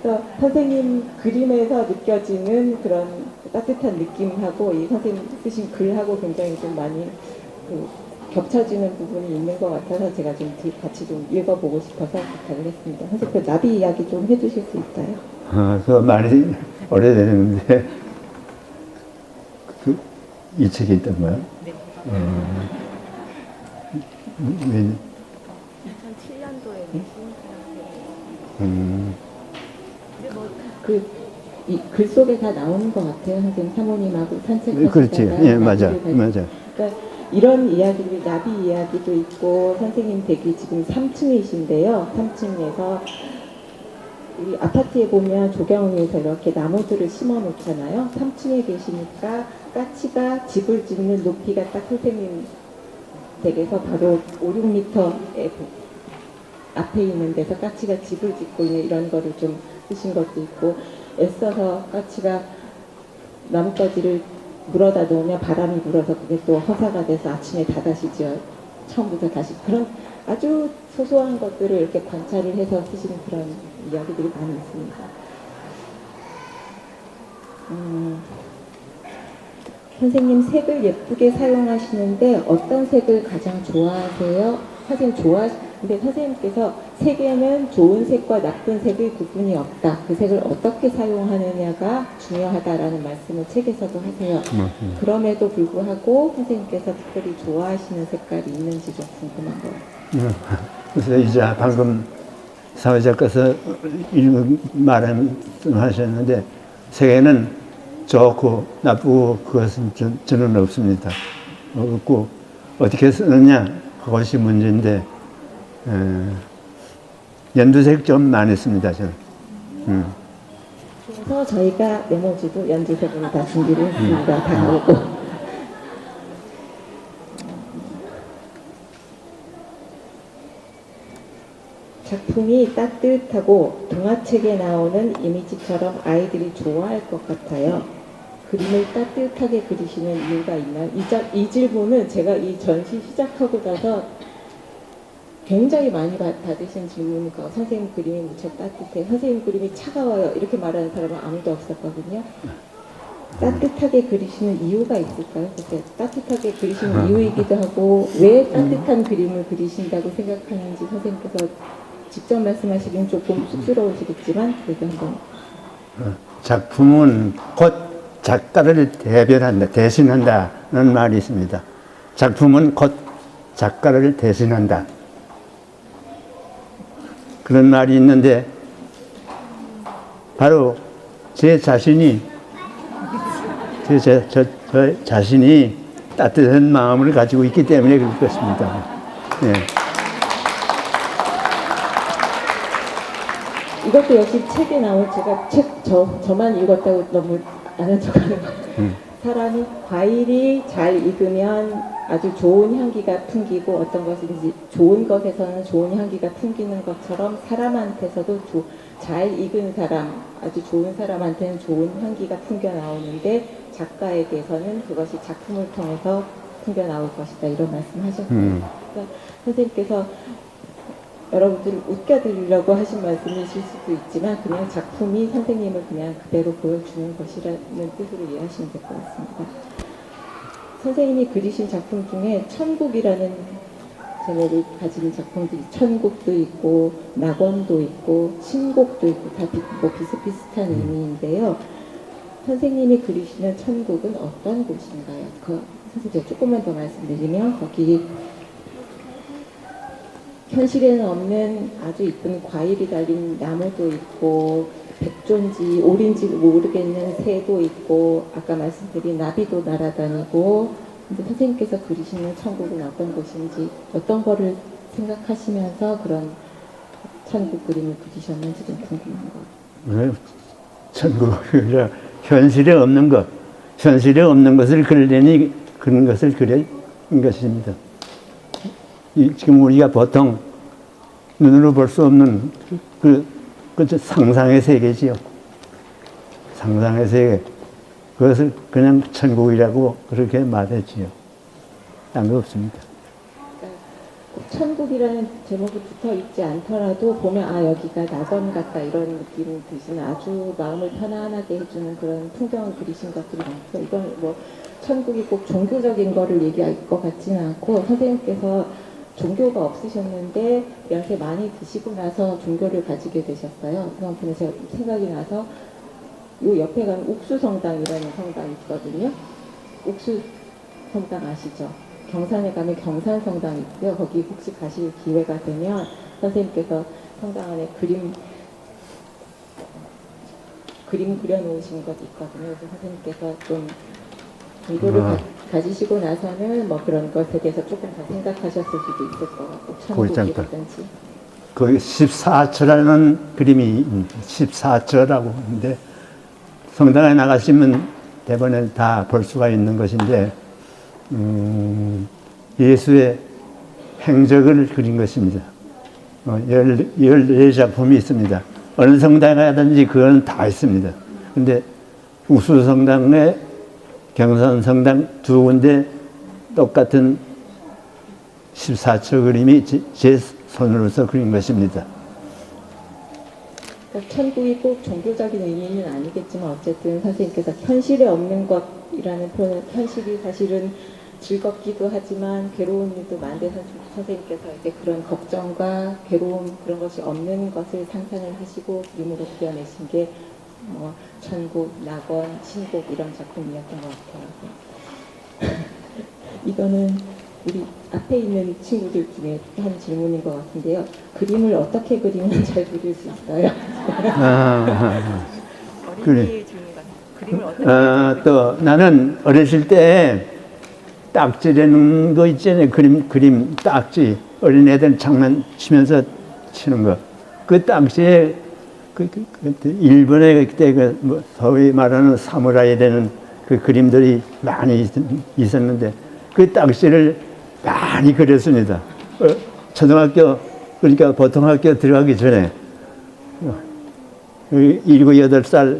그래서 선생님 그림에서 느껴지는 그런 따뜻한 느낌하고 이 선생님 쓰신 글하고 굉장히 좀 많이 겹쳐지는 부분이 있는 것 같아서 제가 좀 같이 좀 읽어보고 싶어서 부탁을 했습니다. 선생님 그 나비 이야기 좀 해주실 수 있어요? 그거 많이 오래됐는데 이 책에 있던 거야? 네. 2007년도에 내신 이 글 속에 다 나오는 것 같아요. 선생님 사모님하고 산책하시다가 그렇지. 예, 맞아. 나비를 맞아. 그러니까 이런 이야기들이 나비 이야기도 있고 선생님 댁이 지금 3층이신데요. 3층에서 우리 아파트에 보면 조경위에서 이렇게 나무들을 심어 놓잖아요. 3층에 계시니까 까치가 집을 짓는 높이가 딱 선생님 댁에서 바로 5, 6m 앞에 있는 데서 까치가 집을 짓고 있는 이런 거를 좀 쓰신 것도 있고 애써서 까치가 나뭇가지를 물어다 놓으면 바람이 불어서 그게 또 허사가 돼서 아침에 다다시 지어 처음부터 다시 그런 아주 소소한 것들을 이렇게 관찰을 해서 쓰시는 그런 이야기들이 많이 있습니다. 선생님 색을 예쁘게 사용하시는데 어떤 색을 가장 좋아하세요? 근데 선생님께서 색에는 좋은 색과 나쁜 색의 구분이 없다. 그 색을 어떻게 사용하느냐가 중요하다라는 말씀을 책에서도 하세요. 그럼에도 불구하고 선생님께서 특별히 좋아하시는 색깔이 있는지 좀 궁금한 거예요. 그래서 이제 방금 사회자께서 말씀하셨는데 세계는 좋고 나쁘고 그것은 저는 없습니다. 없고 어떻게 쓰느냐 그것이 문제인데 연두색 좀 많이 씁니다 저는. 그래서 저희가 메모지도 연두색으로 다 준비를 했습니다. 다 나오고. 작품이 따뜻하고 동화책에 나오는 이미지처럼 아이들이 좋아할 것 같아요. 그림을 따뜻하게 그리시는 이유가 있나요? 이 질문은 제가 이 전시 시작하고 나서 굉장히 많이 받으신 질문이고 선생님 그림이 무척 따뜻해, 선생님 그림이 차가워요 이렇게 말하는 사람은 아무도 없었거든요. 따뜻하게 그리시는 이유가 있을까요? 그때 따뜻하게 그리시는 이유이기도 하고 왜 따뜻한 그림을 그리신다고 생각하는지 선생님께서 직접 말씀하시기는 조금 쑥스러우시겠지만 그래도 한번. 작품은 곧 작가를 대신한다는 말이 있습니다. 작품은 곧 작가를 대신한다. 그런 말이 있는데 바로 제 자신이 저 자신이 따뜻한 마음을 가지고 있기 때문에 그럴 것입니다. 네. 이것도 역시 책에 나온 제가 저만 읽었다고 너무 아는 척하는 거. 사람이 과일이 잘 익으면 아주 좋은 향기가 풍기고 어떤 것인지 좋은 것에서는 좋은 향기가 풍기는 것처럼 사람한테서도 잘 익은 사람, 아주 좋은 사람한테는 좋은 향기가 풍겨 나오는데 작가에게서는 그것이 작품을 통해서 풍겨 나올 것이다 이런 말씀하셨어요. 그러니까 선생님께서 여러분들을 웃겨드리려고 하신 말씀이실 수도 있지만 그냥 작품이 선생님을 그냥 그대로 보여주는 것이라는 뜻으로 이해하시면 될 것 같습니다. 선생님이 그리신 작품 중에 천국이라는 제목을 가진 작품들이 천국도 있고 낙원도 있고 신곡도 있고 다 비슷비슷한 의미인데요. 선생님이 그리시는 천국은 어떤 곳인가요? 선생님 조금만 더 말씀드리면 거기 현실에는 없는 아주 이쁜 과일이 달린 나무도 있고 백조인지 오리인지 모르겠는 새도 있고 아까 말씀드린 나비도 날아다니고 근데 선생님께서 그리시는 천국은 어떤 곳인지 어떤 거를 생각하시면서 그런 천국 그림을 그리셨는지 좀 궁금한 거예요. 천국, 현실에 없는 것, 현실에 없는 것을 그리려니 그런 것을 그린 것입니다. 지금 우리가 보통 눈으로 볼 수 없는 그 상상의 세계지요. 상상의 세계. 그것을 그냥 천국이라고 그렇게 말했지요. 딴 거 없습니다. 천국이라는 제목이 붙어 있지 않더라도 보면 여기가 낙원 같다 이런 느낌이 드시는 아주 마음을 편안하게 해주는 그런 풍경을 그리신 것들이 많고 이건 뭐 천국이 꼭 종교적인 거를 얘기할 것 같지는 않고 선생님께서 종교가 없으셨는데 이렇게 많이 드시고 나서 종교를 가지게 되셨어요. 그런 분에 제가 생각이 나서 요 옆에 가면 옥수성당이라는 성당이 있거든요. 옥수성당 아시죠? 경산에 가면 경산성당이 있고요. 거기 혹시 가실 기회가 되면 선생님께서 성당 안에 그림 그려놓으신 것 있거든요. 그래서 선생님께서 좀 종교를 가지시고 나서는 뭐 그런 것에 대해서 조금 더 생각하셨을 수도 있을 것 같고 천국이라든지 거기 14처라는 그림이 14처라고 하는데 성당에 나가시면 대본에 다 볼 수가 있는 것인데 예수의 행적을 그린 것입니다. 14작품이 있습니다. 어느 성당에 가든지 그건 다 있습니다. 근데 우수성당에 경산성당 두 군데 똑같은 14처 그림이 제 손으로서 그린 것입니다. 그러니까 천국이 꼭 종교적인 의미는 아니겠지만 어쨌든 선생님께서 현실에 없는 것이라는 표현, 현실이 사실은 즐겁기도 하지만 괴로운 일도 많은데 선생님께서 이제 그런 걱정과 괴로움 그런 것이 없는 것을 상상을 하시고 그림으로 그려내신 게 뭐 천국, 낙원, 신곡 이런 작품이었던 것 같아요. 이거는 우리 앞에 있는 친구들 중에 한 질문인 것 같은데요. 그림을 어떻게 그리면 잘 그릴 수 있어요? 어린이 질문 같아요. 그림을 어떻게 또 나는 어렸을 때 딱지라는 거 있잖아요. 그림 딱지. 어린애들 장난치면서 치는 거. 그 딱지에 일본에 그때 뭐 소위 말하는 사무라이 되는 그 그림들이 많이 있었는데 그 딱지를 많이 그렸습니다. 초등학교, 그러니까 보통학교 들어가기 전에 7, 8살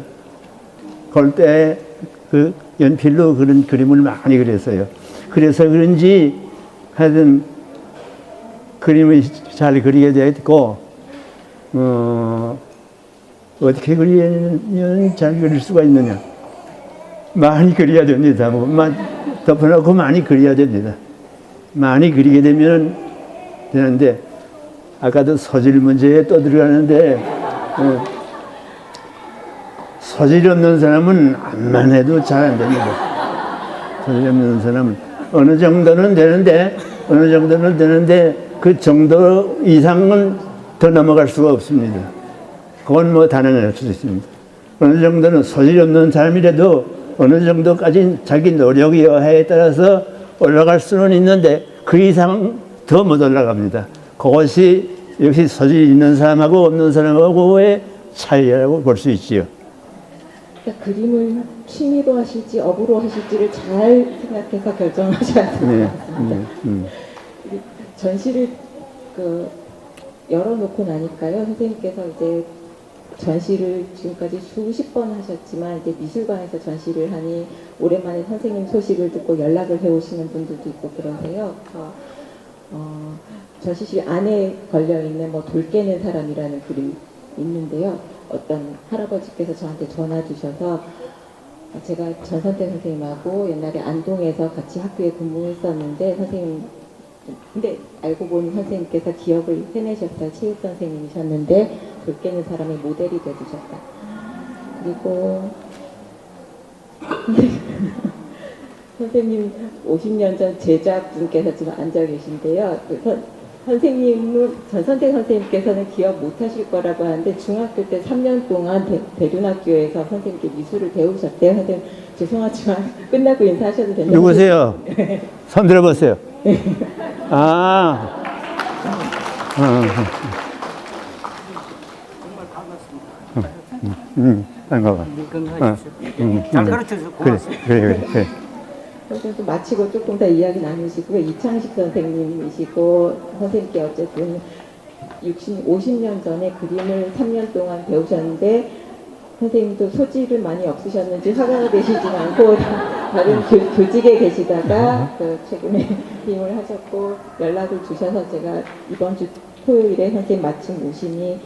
그럴 때 그 연필로 그런 그림을 많이 그렸어요. 그래서 그런지 하여튼 그림을 잘 그리게 되었고 어떻게 그리면 잘 그릴 수가 있느냐. 많이 그려야 됩니다. 덮어놓고 많이 그려야 됩니다. 많이 그리게 되면 되는데 아까도 소질 문제에 또 들어가는데 소질이 없는 사람은 암만 해도 잘 안 됩니다. 소질이 없는 사람은 어느 정도는 되는데 그 정도 이상은 더 넘어갈 수가 없습니다. 그건 뭐 단언할 수 있습니다. 어느 정도는 소질이 없는 사람이라도 어느 정도까지 자기 노력이 여하에 따라서 올라갈 수는 있는데 그 이상 더 못 올라갑니다. 그것이 역시 소질이 있는 사람하고 없는 사람하고의 차이라고 볼 수 있지요. 그러니까 그림을 취미로 하실지 업으로 하실지를 잘 생각해서 결정하셔야 될 것 같습니다. 전시를 열어놓고 나니까요. 선생님께서 이제 전시를 지금까지 수십 번 하셨지만 이제 미술관에서 전시를 하니 오랜만에 선생님 소식을 듣고 연락을 해오시는 분들도 있고 그러세요. 전시실 안에 걸려있는 뭐 돌 깨는 사람이라는 그림이 있는데요. 어떤 할아버지께서 저한테 전화 주셔서 제가 전선태 선생님하고 옛날에 안동에서 같이 학교에 근무했었는데 선생님 근데 알고 보니 선생님께서 기억을 해내셨어요. 체육 선생님이셨는데 돌 깨는 사람의 모델이 되주셨다. 그리고 선생님 50년 전 제자분께서 지금 앉아 계신데요. 선생님은 전선태 선생님께서는 기억 못하실 거라고 하는데 중학교 때 3년 동안 대륜학교에서 선생님께 미술을 배우셨대요. 선생님 죄송하지만 끝나고 인사하셔도 되나요? 누구세요? 손 들어보세요. 아, 반가워. 잘 가르쳐줘서 그래, 고맙습니다. 그래. 선생님 마치고 조금 더 이야기 나누시고요. 이창식 선생님이시고 선생님께 어쨌든 50년 전에 그림을 3년 동안 배우셨는데 선생님도 소질을 많이 없으셨는지 화가 되시진 않고 다른 교직에 계시다가 최근에 임을 하셨고 연락을 주셔서 제가 이번 주 토요일에 선생님 마침 오시니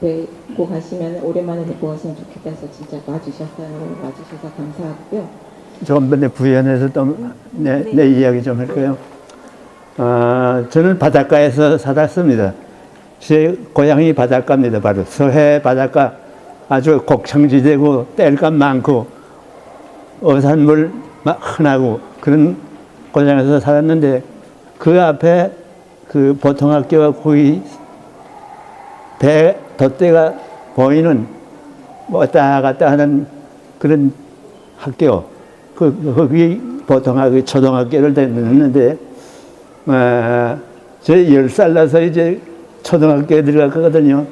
뵙고 가시면 오랜만에 뵙고 가시면 좋겠다 해서 진짜 와주셔서 감사하고요. 조금 전에 부연해서 또 내 이야기 좀 할까요? 저는 바닷가에서 살았습니다. 제 고향이 바닷가입니다. 바로 서해 바닷가 아주 곡창지대고 땔감 많고 어산물 흔하고 그런 고장에서 살았는데 그 앞에 그 보통학교가 거의 배 돛대가 보이는 왔다 갔다 하는 그런 학교 거기 보통학교 초등학교를 다녔는데 저 10살 나서 이제 초등학교에 들어갔거든요.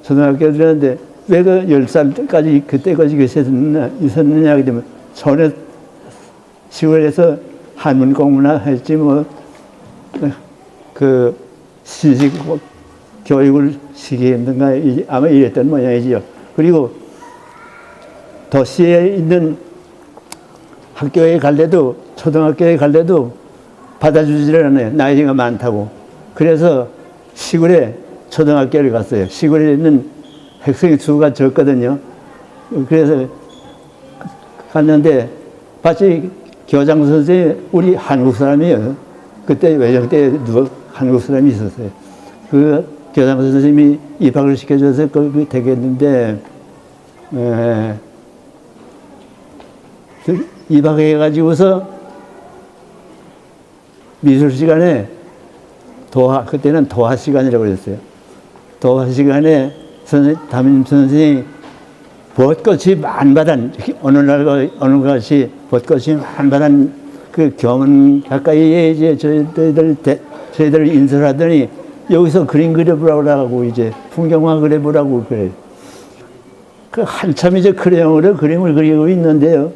초등학교에 들어갔는데 왜 그 10살까지 그때까지 있었느냐 그러면 전에 시골에서 한문 공부나 했지 뭐 그 신식 교육을 시키는가 아마 이랬던 모양이지요. 그리고 도시에 있는 학교에 갈 때도 초등학교에 갈 때도 받아주지를 않아요. 나이가 많다고. 그래서 시골에 초등학교를 갔어요. 시골에 있는 학생 수가 적거든요. 그래서 갔는데 마치 교장 선생님이 우리 한국 사람이에요. 그때 외정 때 누가 한국 사람이 있었어요. 그 교장 선생님이 입학을 시켜줘서 그게 되겠는데 입학해가지고서 미술 시간에 그때는 도화 시간이라고 그랬어요. 도화 시간에 담임 선생님이 벚꽃이 만발한 어느 것이 벚꽃이 만발한 그 교문 가까이에 이제 저희들 인솔하더니 여기서 그림 그려보라고 이제 풍경화 그려보라고 그래. 그 한참 이제 크레용으로 그림을 그리고 있는데요.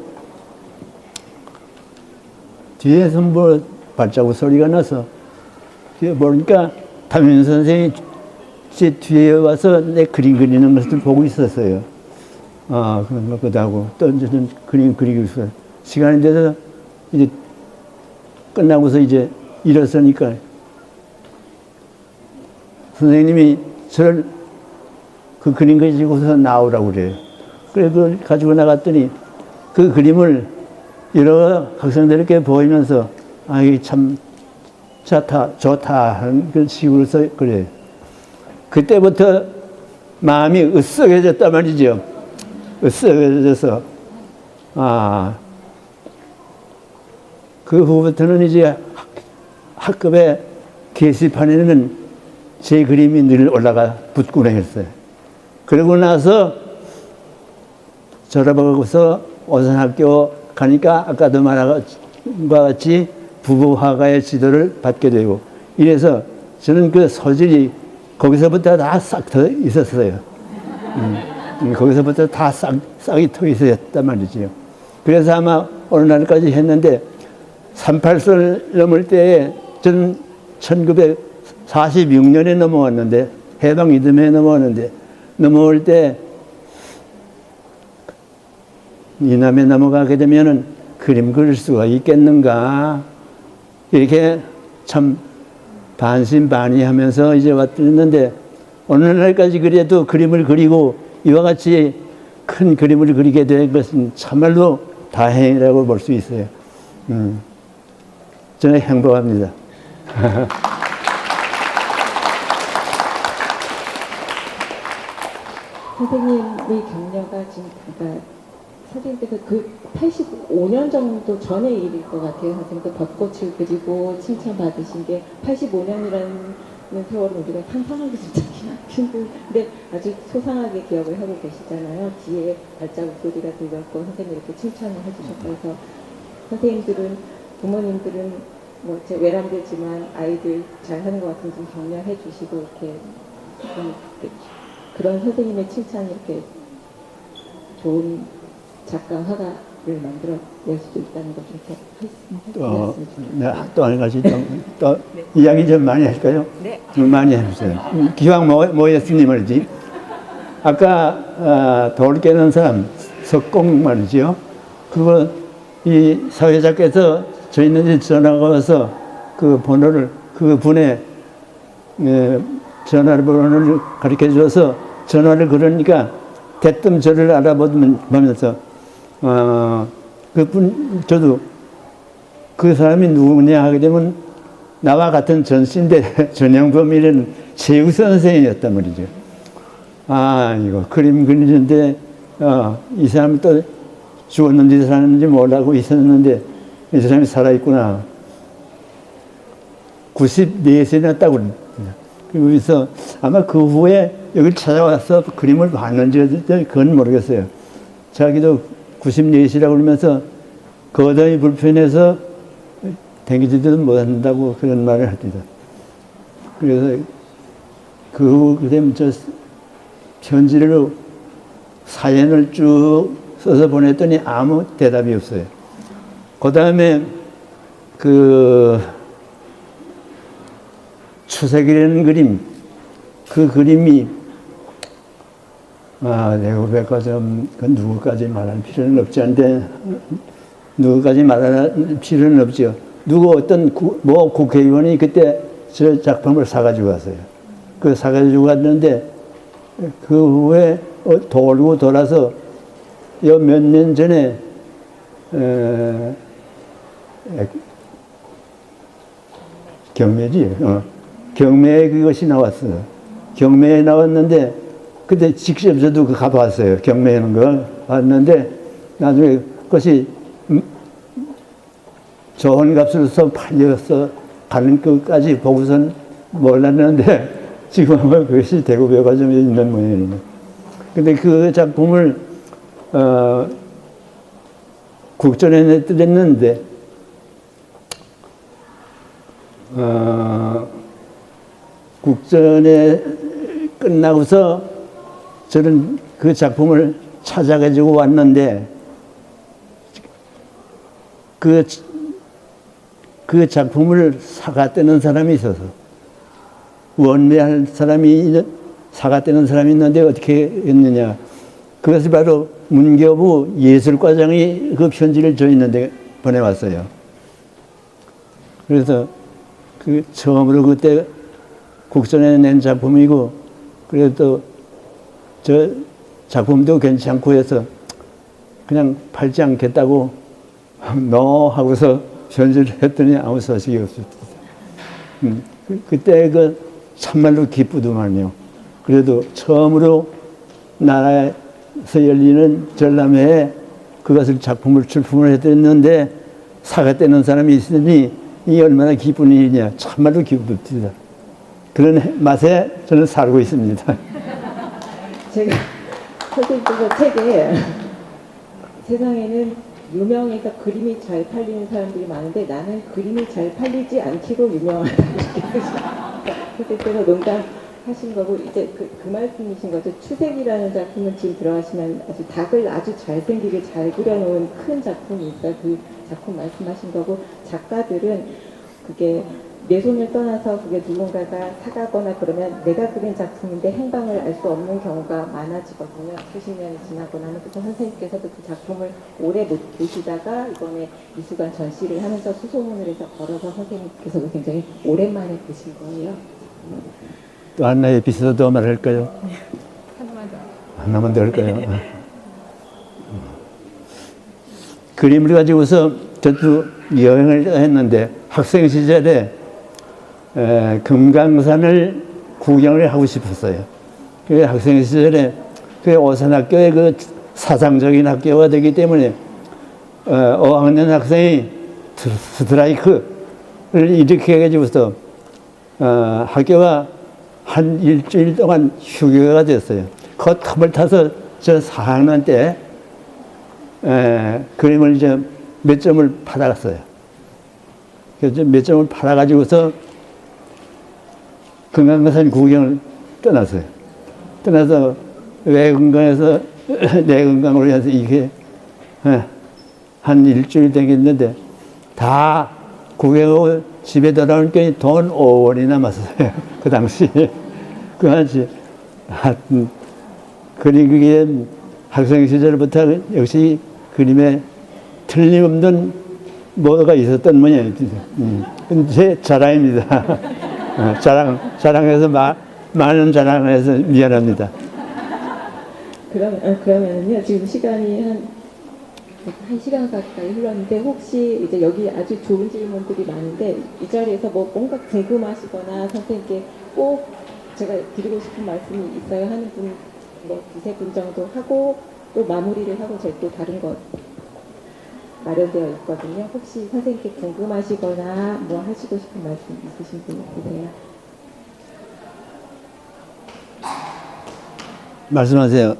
뒤에서 뭐 발자국 소리가 나서 뒤에 보니까 담임 선생님이 제 뒤에 와서 내 그림 그리는 것을 보고 있었어요. 그런 것 같기도 하고 또 저는 그림 그리고 있어요. 시간이 돼서 이제 끝나고서 이제 일어서니까 선생님이 저를 그 그림 가지고서 나오라고 그래요. 그래 그걸 가지고 나갔더니 그 그림을 여러 학생들에게 보이면서 이게 참 좋다 하는 그 식으로서 그래요. 그때부터 마음이 으쓱해졌단 말이죠. 으쓱해져서 그 후부터는 이제 학급의 게시판에는 제 그림이 늘 올라가 붙곤 했어요. 그러고 나서 졸업하고서 오산학교 가니까 아까도 말한 것과 같이 부부화가의 지도를 받게 되고 이래서 저는 그 소질이 거기서부터 다 싹 터 있었어요. 거기서부터 다 싹이 터 있었단 말이지요. 그래서 아마 어느 날까지 했는데 38살 넘을 때에 저는 1946년에 넘어왔는데 해방 이듬해 넘어왔는데 넘어올 때 이남에 넘어가게 되면은 그림 그릴 수가 있겠는가 이렇게 참 반신반의하면서 이제 왔는데 오늘날까지 그래도 그림을 그리고 이와 같이 큰 그림을 그리게 된 것은 참말로 다행이라고 볼 수 있어요. 저는 행복합니다. 선생님의 격려가 지금 그러니까 선생님께서 그 85년 정도 전의 일일 것 같아요. 선생님도 벚꽃을 그리고 칭찬받으신 게 85년이라는 세월은 우리가 상상하기조차 힘든데 아주 소상하게 기억을 하고 계시잖아요. 뒤에 발자국 소리가 들렸고 선생님이 이렇게 칭찬을 해주셨고 해서 선생님들은 부모님들은 뭐 제 외람되지만 아이들 잘하는 것 같으면 좀 격려해 주시고 이렇게 좀 그런 선생님의 칭찬이 이렇게 좋은 작가 화가를 만들어낼 수도 있다는 걸 좀 또 한 가지 또 이야기 좀 많이 할까요? 네. 좀 많이 해주세요. 기왕 모였으니 말이지. 아까 돌 깨는 사람 석공 말이죠. 그거 이 사회자께서 저희는 전화가 와서 그 번호를 그 분의 전화번호를 가르쳐 줘서 전화를 걸으니까 대뜸 저를 알아보면서 그분 저도 그 사람이 누구냐 하게 되면 나와 같은 전신대 전형범이라는 체육 선생이었단 말이죠. 아 이거 그림 그리는데 이 사람이 또 죽었는지 살았는지 모르고 있었는데 이 사람이 살아있구나. 94세나 따고 그래서 아마 그 후에 여기 찾아와서 그림을 봤는지 그건 모르겠어요. 자기도 94시라고 그러면서 거동이 불편해서 댕기지도 못한다고 그런 말을 합니다. 그래서 그다음 저 편지로 사연을 쭉 써서 보냈더니 아무 대답이 없어요. 그 다음에 그 추색이라는 그림, 그 그림이 내고백과점 그 누구까지 말할 필요는 없지 않은데 누구까지 말할 필요는 없죠. 누구 어떤 뭐 국회의원이 그때 저 작품을 사가지고 왔어요. 그 사가지고 왔는데 그 후에 돌고 돌아서 몇 년 전에 경매지. 경매에 그것이 나왔어요. 경매에 나왔는데 그때 직접 저도 가봤어요. 경매하는 거 봤는데 나중에 그것이 좋은 값으로서 팔려서 가는 것까지 보고선 몰랐는데 지금은 그것이 대구백화점에 있는 모양이에요. 근데 그 작품을 국전에 내드렸는데 국전에 끝나고서 저는 그 작품을 찾아가지고 왔는데 그 작품을 사갔다는 사람이 있어서 원매할 사람이 사갔다는 사람이 있는데 어떻게 했느냐. 그것이 바로 문교부 예술과장이 그 편지를 저희한테 보내왔어요. 그래서 그 처음으로 그때 국전에 낸 작품이고 그래도 저 작품도 괜찮고 해서 그냥 팔지 않겠다고 너 하고서 편지를 했더니 아무 소식이 없었습니다. 그때 그 참말로 기쁘더만요. 그래도 처음으로 나라에서 열리는 전람회에 그것을 작품을 출품을 했는데 사갔다는 사람이 있으니 이 얼마나 기쁜 일이냐. 참말로 기쁩니다. 그런 맛에 저는 살고 있습니다. 제가 선생님께서 책에 세상에는 유명해서 그림이 잘 팔리는 사람들이 많은데 나는 그림이 잘 팔리지 않기로 유명하다 이렇게 선생님께서 농담하신 거고 이제 그 말씀이신 거죠. 추색이라는 작품은 지금 들어가시면 아주 닭을 아주 잘생기게 잘 그려놓은 큰 작품이 있어요. 그 작품 말씀하신 거고 작가들은 그게 내 손을 떠나서 그게 누군가가 사가거나 그러면 내가 그린 작품인데 행방을 알 수 없는 경우가 많아지거든요. 수십 년이 지나고 나면. 그래서 선생님께서도 그 작품을 오래 못 보시다가 이번에 미술관 전시를 하면서 수소문을 해서 걸어서 선생님께서도 굉장히 오랜만에 보신 거예요. 또 하나의 에피소드 말할까요? 하나만 더. 하나만 더 할까요? 그림을 가지고서 저도 여행을 했는데 학생 시절에 금강산을 구경을 하고 싶었어요. 그 학생 시절에 그 오산학교의 그 사상적인 학교가 되기 때문에 5학년 학생이 스트라이크를 일으켜 가지고서 학교가 한 일주일 동안 휴교가 됐어요. 그 틈을 타서 저 4학년 때 그림을 이제 몇 점을 받아갔어요. 그래서 몇 점을 받아가지고서 금강산 구경을 떠났어요. 떠나서 외근강에서 내근강으로 해서 이게 한 일주일 되겠는데 다 구경하고 집에 돌아올 게 돈 5원이 남았어요. 그 당시에. 그 당시 하여튼 그게 학생 시절부터 역시 그림에 틀림없는 뭐가 있었던 모양이에요. 제 자랑입니다. 자랑해서 많은 자랑을 해서 미안합니다. 그러면은요, 지금 시간이 한 시간 가까이 흘렀는데, 혹시 이제 여기 아주 좋은 질문들이 많은데, 이 자리에서 뭐 뭔가 궁금하시거나 선생님께 꼭 제가 드리고 싶은 말씀이 있어요 하는 분, 뭐 두세 분 정도 하고, 또 마무리를 하고 저희 또 다른 것 마련되어 있거든요. 혹시 선생님께 궁금하시거나 뭐 하시고 싶은 말씀 있으신 분 있으세요? 말씀하세요.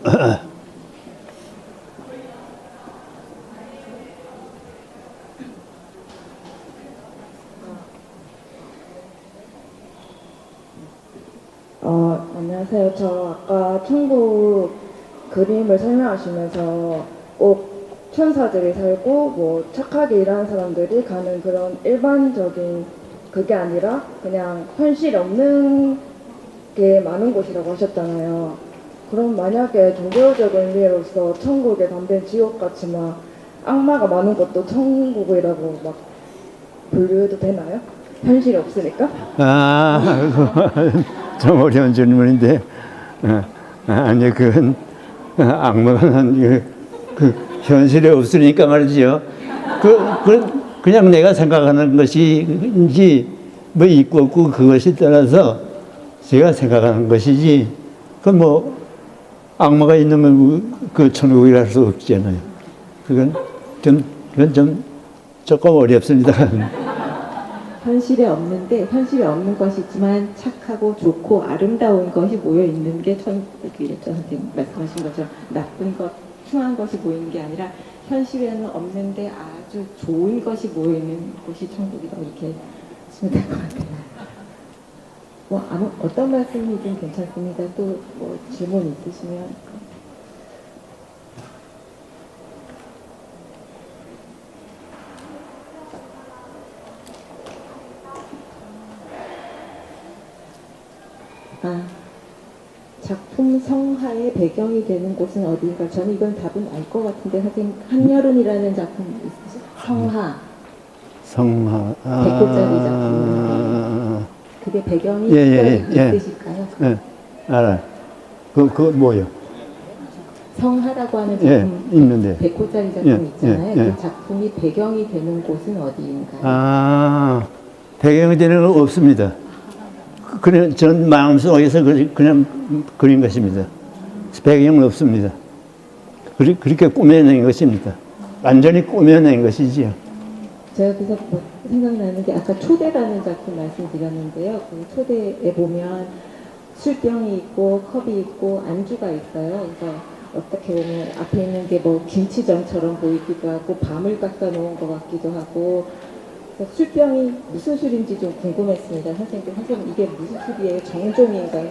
안녕하세요. 저 아까 천국 그림을 설명하시면서 꼭 천사들이 살고 뭐 착하게 일하는 사람들이 가는 그런 일반적인 그게 아니라 그냥 현실 없는 게 많은 곳이라고 하셨잖아요. 그럼 만약에 종교적인 의미로서 천국에 담긴 지옥같이 막 악마가 많은 것도 천국이라고 막 분류해도 되나요? 현실이 없으니까? 좀 어려운 질문인데, 아니, 그건 악마는 그 현실에 없으니까 말이죠. 그냥 내가 생각하는 것이지, 뭐 있고 없고 그것이 떠나서 제가 생각하는 것이지, 그건 뭐 악마가 있는 건 그 천국이라 할 수 없잖아요. 그건 좀 조금 어렵습니다. 현실에 없는 것이지만 착하고 좋고 아름다운 것이 모여 있는 게 천국이랬죠. 선생님 말씀하신 것처럼 나쁜 것, 흉한 것이 모이는 게 아니라 현실에는 없는데 아주 좋은 것이 모여 있는 곳이 천국이다. 이렇게 하시면 될 것 같아요. 뭐 어떤 말씀이든 괜찮습니다. 또 뭐 질문 있으시면. 작품 성화의 배경이 되는 곳은 어디인가? 저는 이건 답은 알 것 같은데 선생님 한여름이라는 작품 있으세요? 성화. 100호짜리 작품. 그게 배경이 있으실까요? 예, 알아요. 그 뭐요? 성화라고 하는 작품, 있는데. 100호짜리 작품 있잖아요. 그 작품이 배경이 되는 곳은 어디인가요? 배경이 되는 건 없습니다. 그냥 전 마음속에서 그냥 그린 것입니다. 배경은 없습니다. 그렇게 꾸며낸 것입니다. 완전히 꾸며낸 것이지요. 제가 그래서 뭐 생각나는 게 아까 초대라는 작품 말씀드렸는데요. 그 초대에 보면 술병이 있고 컵이 있고 안주가 있어요. 그래서 어떻게 보면 앞에 있는 게 뭐 김치전처럼 보이기도 하고 밤을 깎아 놓은 것 같기도 하고, 술병이 무슨 술인지 좀 궁금했습니다. 선생님 이게 무슨 술이에요? 정종인가?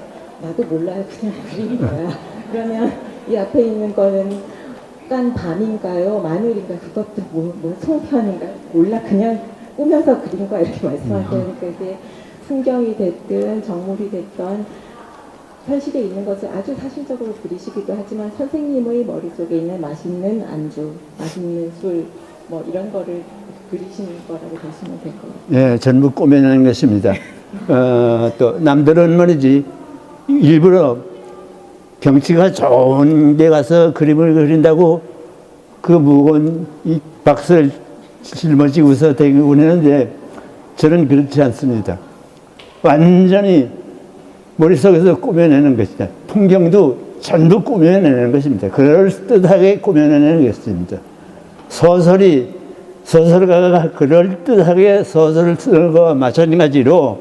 나도 몰라요. 그냥 그린 거야. 그러면 이 앞에 있는 거는 깐 밤인가요? 마늘인가? 그것도 뭐 송편인가? 몰라. 그냥 꾸며서 그린 거야 이렇게 말씀하세요. 그러니까 이게 풍경이 됐든 정물이 됐든 현실에 있는 것을 아주 사실적으로 그리시기도 하지만 선생님의 머릿속에 있는 맛있는 안주, 맛있는 술 뭐 이런 거를 그리시는 거라고 보시면 될 것 같아요. 예, 전부 꾸며내는 것입니다. 또 남들은 말이지 일부러 경치가 좋은 데 가서 그림을 그린다고 그 무거운 이 박스를 짊어지고서 대고 그러는데 저는 그렇지 않습니다. 완전히 머릿속에서 꾸며내는 것이다. 풍경도 전부 꾸며내는 것입니다. 그럴듯하게 꾸며내는 것입니다. 소설가가 그럴듯하게 소설을 쓰는 것과 마찬가지로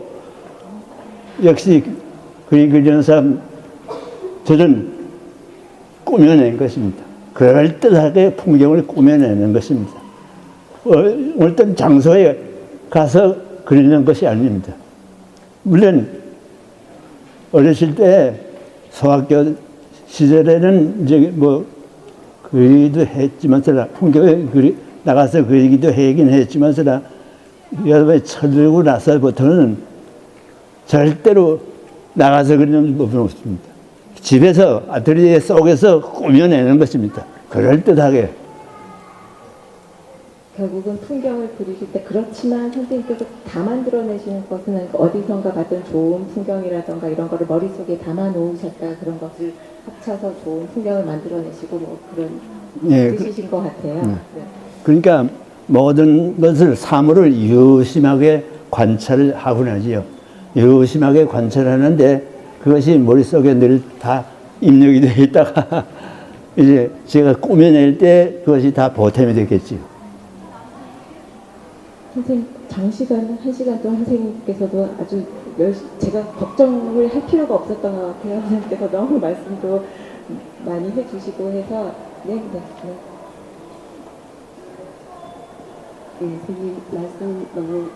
역시 그림 그리는 사람 저는 꾸며낸 것입니다. 그럴듯하게 풍경을 꾸며내는 것입니다. 어떤 장소에 가서 그리는 것이 아닙니다. 물론 어렸을 때 소학교 시절에는 이제 뭐 그리기도 했지만서라 풍경에 나가서 그리기도 하긴 했지만서라 여름에 철들고 나서부터는 절대로 나가서 그리는 법은 없습니다. 집에서 아틀리에 속에서 꾸며내는 것입니다. 그럴듯하게. 결국은 풍경을 그리실 때 그렇지만 선생님께서 다 만들어내시는 것은 어디선가 봤던 좋은 풍경이라던가 이런 거를 머릿속에 담아 놓으셨다 그런 것을 합쳐서 좋은 풍경을 만들어내시고 뭐 그런 예, 뜻이신 것 같아요. 네. 그러니까 모든 것을 사물을 유심하게 관찰을 하고 나지요. 유심하게 관찰하는데 그것이 머릿속에 늘 다 입력이 되어 있다가 이제 제가 꾸며낼 때 그것이 다 보탬이 되겠지요. 선생님 장시간 1시간 동안 선생님께서도 아주 제가 걱정을 할 필요가 없었던 것 같아요. 선생님께서 너무 말씀도 많이 해주시고 해서 네. 네, 선생님 말씀 너무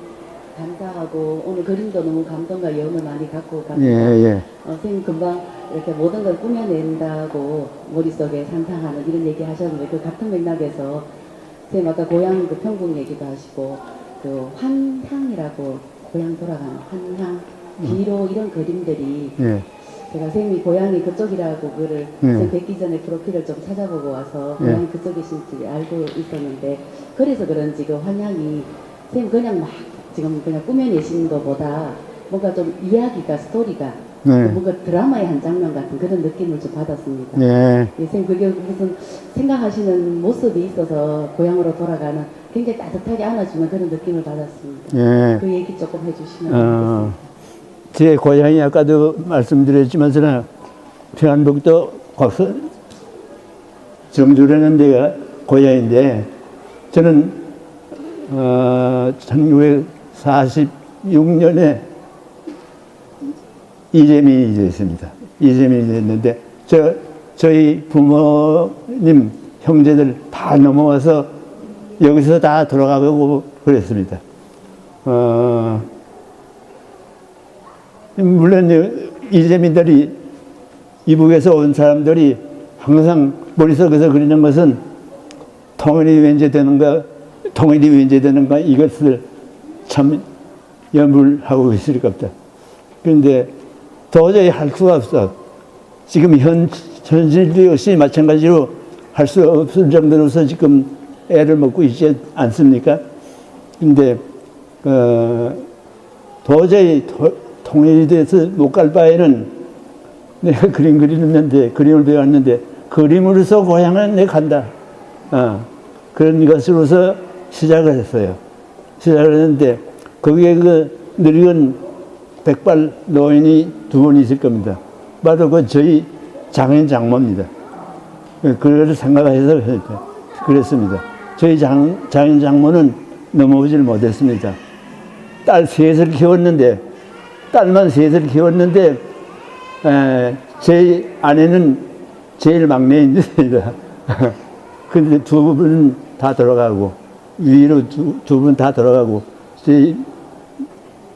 감사하고 오늘 그림도 너무 감동과 여운을 많이 갖고 갑니다. 예. 선생님 금방 이렇게 모든 걸 꾸며낸다고 머릿속에 상상하는 이런 얘기 하셨는데 그 같은 맥락에서 선생님 아까 고향 그 평국 얘기도 하시고 그 환향이라고 고향 돌아가는 환향 기로 이런 그림들이 예. 제가 선생님이 고향이 그쪽이라고 그를 선생님 뵙기 전에 프로필을 좀 찾아보고 와서 고향이 그쪽이신지 알고 있었는데 그래서 그런지 그 환향이 선생님 그냥 막 지금 그냥 꾸며내시는 것보다 뭔가 좀 이야기가 스토리가 뭔가 드라마의 한 장면 같은 그런 느낌을 좀 받았습니다. 예. 선생님 그게 무슨 생각하시는 모습이 있어서 고향으로 돌아가는 굉장히 따뜻하게 안아주는 그런 느낌을 받았습니다. 예. 그 얘기 조금 해주시면 좋겠습니다. 제 고향이 아까도 말씀드렸지만 평안북도 정주라는 데가 고향인데 저는 1946년에 이재민이 됐습니다. 이재민이 됐는데 저희 부모님 형제들 다 넘어와서 여기서 다 돌아가고 그랬습니다. 물론 이재민들이 이북에서 온 사람들이 항상 머릿속에서 그리는 것은 통일이 wen제되는가 이것을 참 염불하고 있을 것 같다. 그런데 도저히 할 수가 없어. 지금 현실도 역시 마찬가지로 할 수 없을 정도로서 지금 애를 먹고 있지 않습니까? 근데 도저히 통일이 돼서 못 갈 바에는 내가 그림 그리는데 그림을 배웠는데 그림으로서 고향은 내가 간다. 그런 것으로서 시작을 했어요. 시작을 했는데 거기에 그 늙은 백발 노인이 두 분 있을 겁니다. 바로 그 저희 장인 장모입니다. 그걸 생각해서 그랬습니다. 저희 장인 장모는 넘어오질 못했습니다. 딸 셋을 키웠는데 딸만 셋을 키웠는데 제 아내는 제일 막내입니다. 근데 두 분은 다 돌아가고 위로 두 분 다 돌아가고 제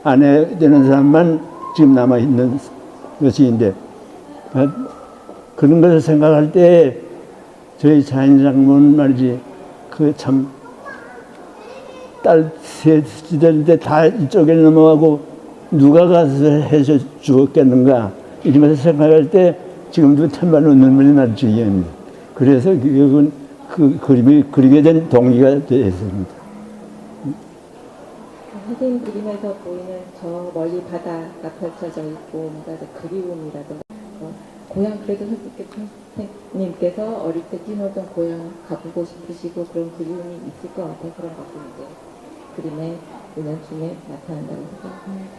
아내 되는 사람만 지금 남아 있는 것인데 그런 것을 생각할 때 저희 장인 장모는 말이지 그 참 딸 셋이 되는데 다 이쪽에 넘어가고 누가 가서 해서 주었겠는가 이러면서 생각할 때 지금도 참말로 눈물이 날 지경입니다. 그래서 결국은 그 그림이 그리게 된 동기가 되었습니다. 선생님 그림에서 보이는 저 멀리 바다가 펼쳐져 있고 뭔가 그리움이라든가 고향 그래도 선생님께서 어릴 때 뛰놀던 고향 가보고 싶으시고 그런 그리움이 있을 것 같아요. 그런 것도 이제 그림의 은연중에 나타난다고 생각합니다.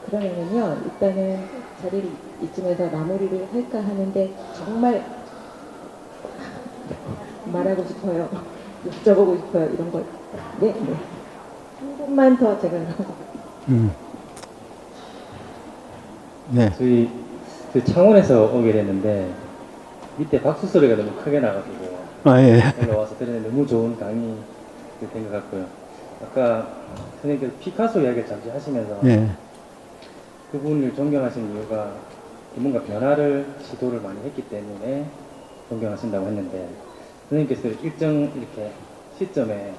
그러면요 일단은 자리를 이쯤에서 마무리를 할까 하는데 정말 말하고 싶어요. 여쭤보고 싶어요. 이런 걸. 네. 한 분만 더 제가 네. 저희 그 창원에서 오게 됐는데 밑에 박수 소리가 너무 크게 나가지고 아, 예. 올라와서 들었는데 너무 좋은 강의 된 것 같고요. 아까 선생님께서 피카소 이야기를 잠시 하시면서 예. 그분을 존경하시는 이유가 뭔가 변화를 시도를 많이 했기 때문에 존경하신다고 했는데 선생님께서 일정 이렇게 시점에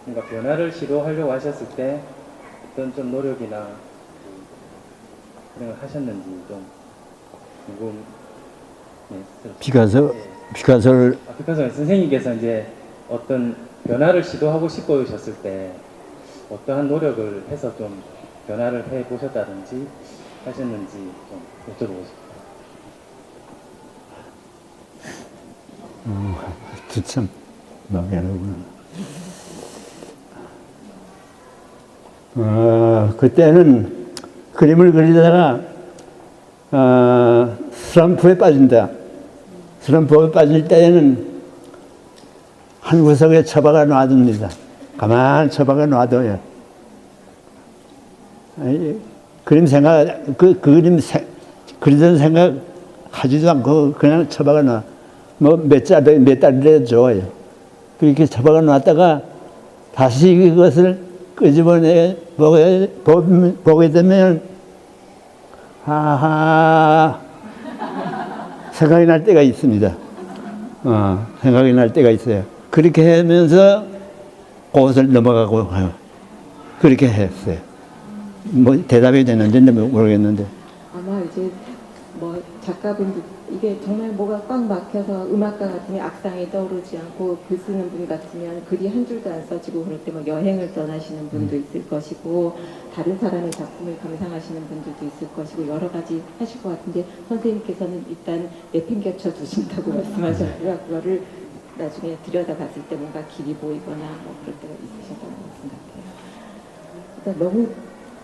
뭔가 변화를 시도하려고 하셨을 때 어떤 좀 노력이나 그런 걸 하셨는지 좀 궁금해요. 피카소를 피카소 선생님께서 이제 어떤 변화를 시도하고 싶으셨을 때 어떠한 노력을 해서 좀 변화를 해 보셨다든지 하셨는지 좀 여쭤보고 싶어요. 참 막연하구나. 그때는 그림을 그리다가 슬럼프에 빠진다. 슬럼프에 빠질 때에는 한 구석에 처박아 놔둡니다. 가만히 처박아 놔둬요. 그림 생각, 그리던 생각 하지도 않고 그냥 처박아 놔. 몇 달이라도 좋아요. 그렇게 처박아 놨다가 다시 그것을 끄집어내 보게 되면, 생각이 날 때가 있습니다. 생각이 날 때가 있어요. 그렇게 하면서 그것을 넘어가고 가요. 그렇게 했어요. 뭐 대답이 됐는지 모르겠는데. 아마 이제 뭐 작가분들 이게 정말 뭐가 꽉 막혀서 음악가 같으면 악상이 떠오르지 않고 글 쓰는 분 같으면 글이 한 줄도 안 써지고 그럴 때 뭐 여행을 떠나시는 분도 있을 것이고 다른 사람의 작품을 감상하시는 분들도 있을 것이고 여러 가지 하실 것 같은데 선생님께서는 일단 내팽개쳐 두신다고 말씀하셨고요. 그거를 나중에 들여다봤을 때 뭔가 길이 보이거나 뭐 그럴 때가 있으셨던 것 같아요. 일단 너무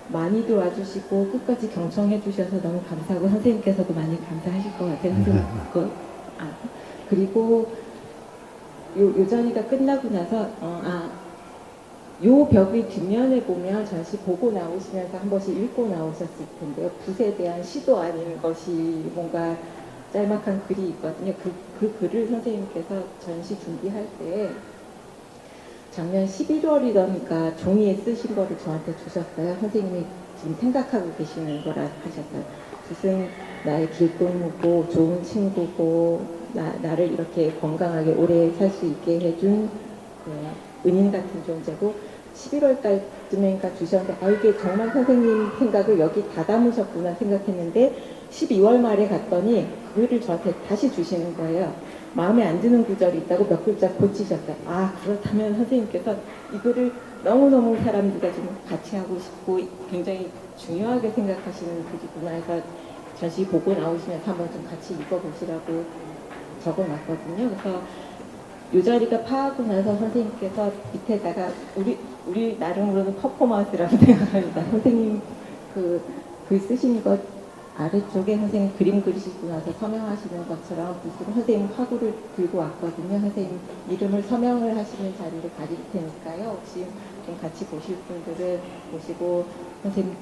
많이들 와주시고 끝까지 경청해 주셔서 너무 감사하고 선생님께서도 많이 감사하실 것 같아요. 선생님 그리고 요 자리가 끝나고 나서 요 벽의 뒷면에 보면 전시 보고 나오시면서 한 번씩 읽고 나오셨을 텐데요. 붓에 대한 시도 아닌 것이 뭔가 짤막한 글이 있거든요. 그 글을 선생님께서 전시 준비할 때 작년 11월이던가 종이에 쓰신 거를 저한테 주셨어요. 선생님이 지금 생각하고 계시는 거라 하셨어요. 붓은 나의 길동무고 좋은 친구고 나를 이렇게 건강하게 오래 살 수 있게 해준 은인 같은 존재고 11월 달쯤인가 주셨는데 이게 정말 선생님 생각을 여기 다 담으셨구나 생각했는데 12월 말에 갔더니 그 글을 저한테 다시 주시는 거예요. 마음에 안 드는 구절이 있다고 몇 글자 고치셨어요. 그렇다면 선생님께서 이거를 너무너무 사람들과 좀 같이 하고 싶고 굉장히 중요하게 생각하시는 글이구나 해서 전시 보고 나오시면서 한번 좀 같이 읽어보시라고 적어놨거든요. 그래서 이 자리가 파하고 나서 선생님께서 밑에다가 우리 나름으로는 퍼포먼스라고 생각합니다. 선생님 글 쓰신 것 아래쪽에 선생님 그림 그리시고 나서 서명하시는 것처럼 붓으로 선생님 화구를 들고 왔거든요. 선생님 이름을 서명을 하시는 자리를 가질 테니까요. 혹시 좀 같이 보실 분들은 보시고 선생님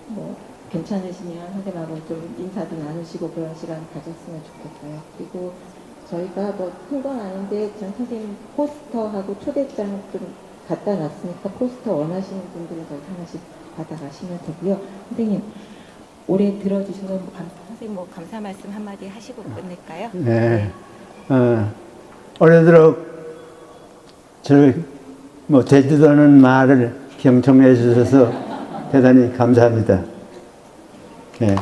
뭐 괜찮으시면 선생님하고 좀 인사도 나누시고 그런 시간 가졌으면 좋겠어요. 그리고 저희가 뭐 큰 건 아닌데 전 선생님 포스터하고 초대장 좀 갖다 놨으니까 포스터 원하시는 분들은 저희 하나씩 받아가시면 되고요. 선생님 올해 들어주신 건 선생님 뭐 감사 말씀 한마디 하시고 끝낼까요? 네. 올해 들어 저희 뭐 되지도 않은 말을 경청해 주셔서 대단히 감사합니다. 네.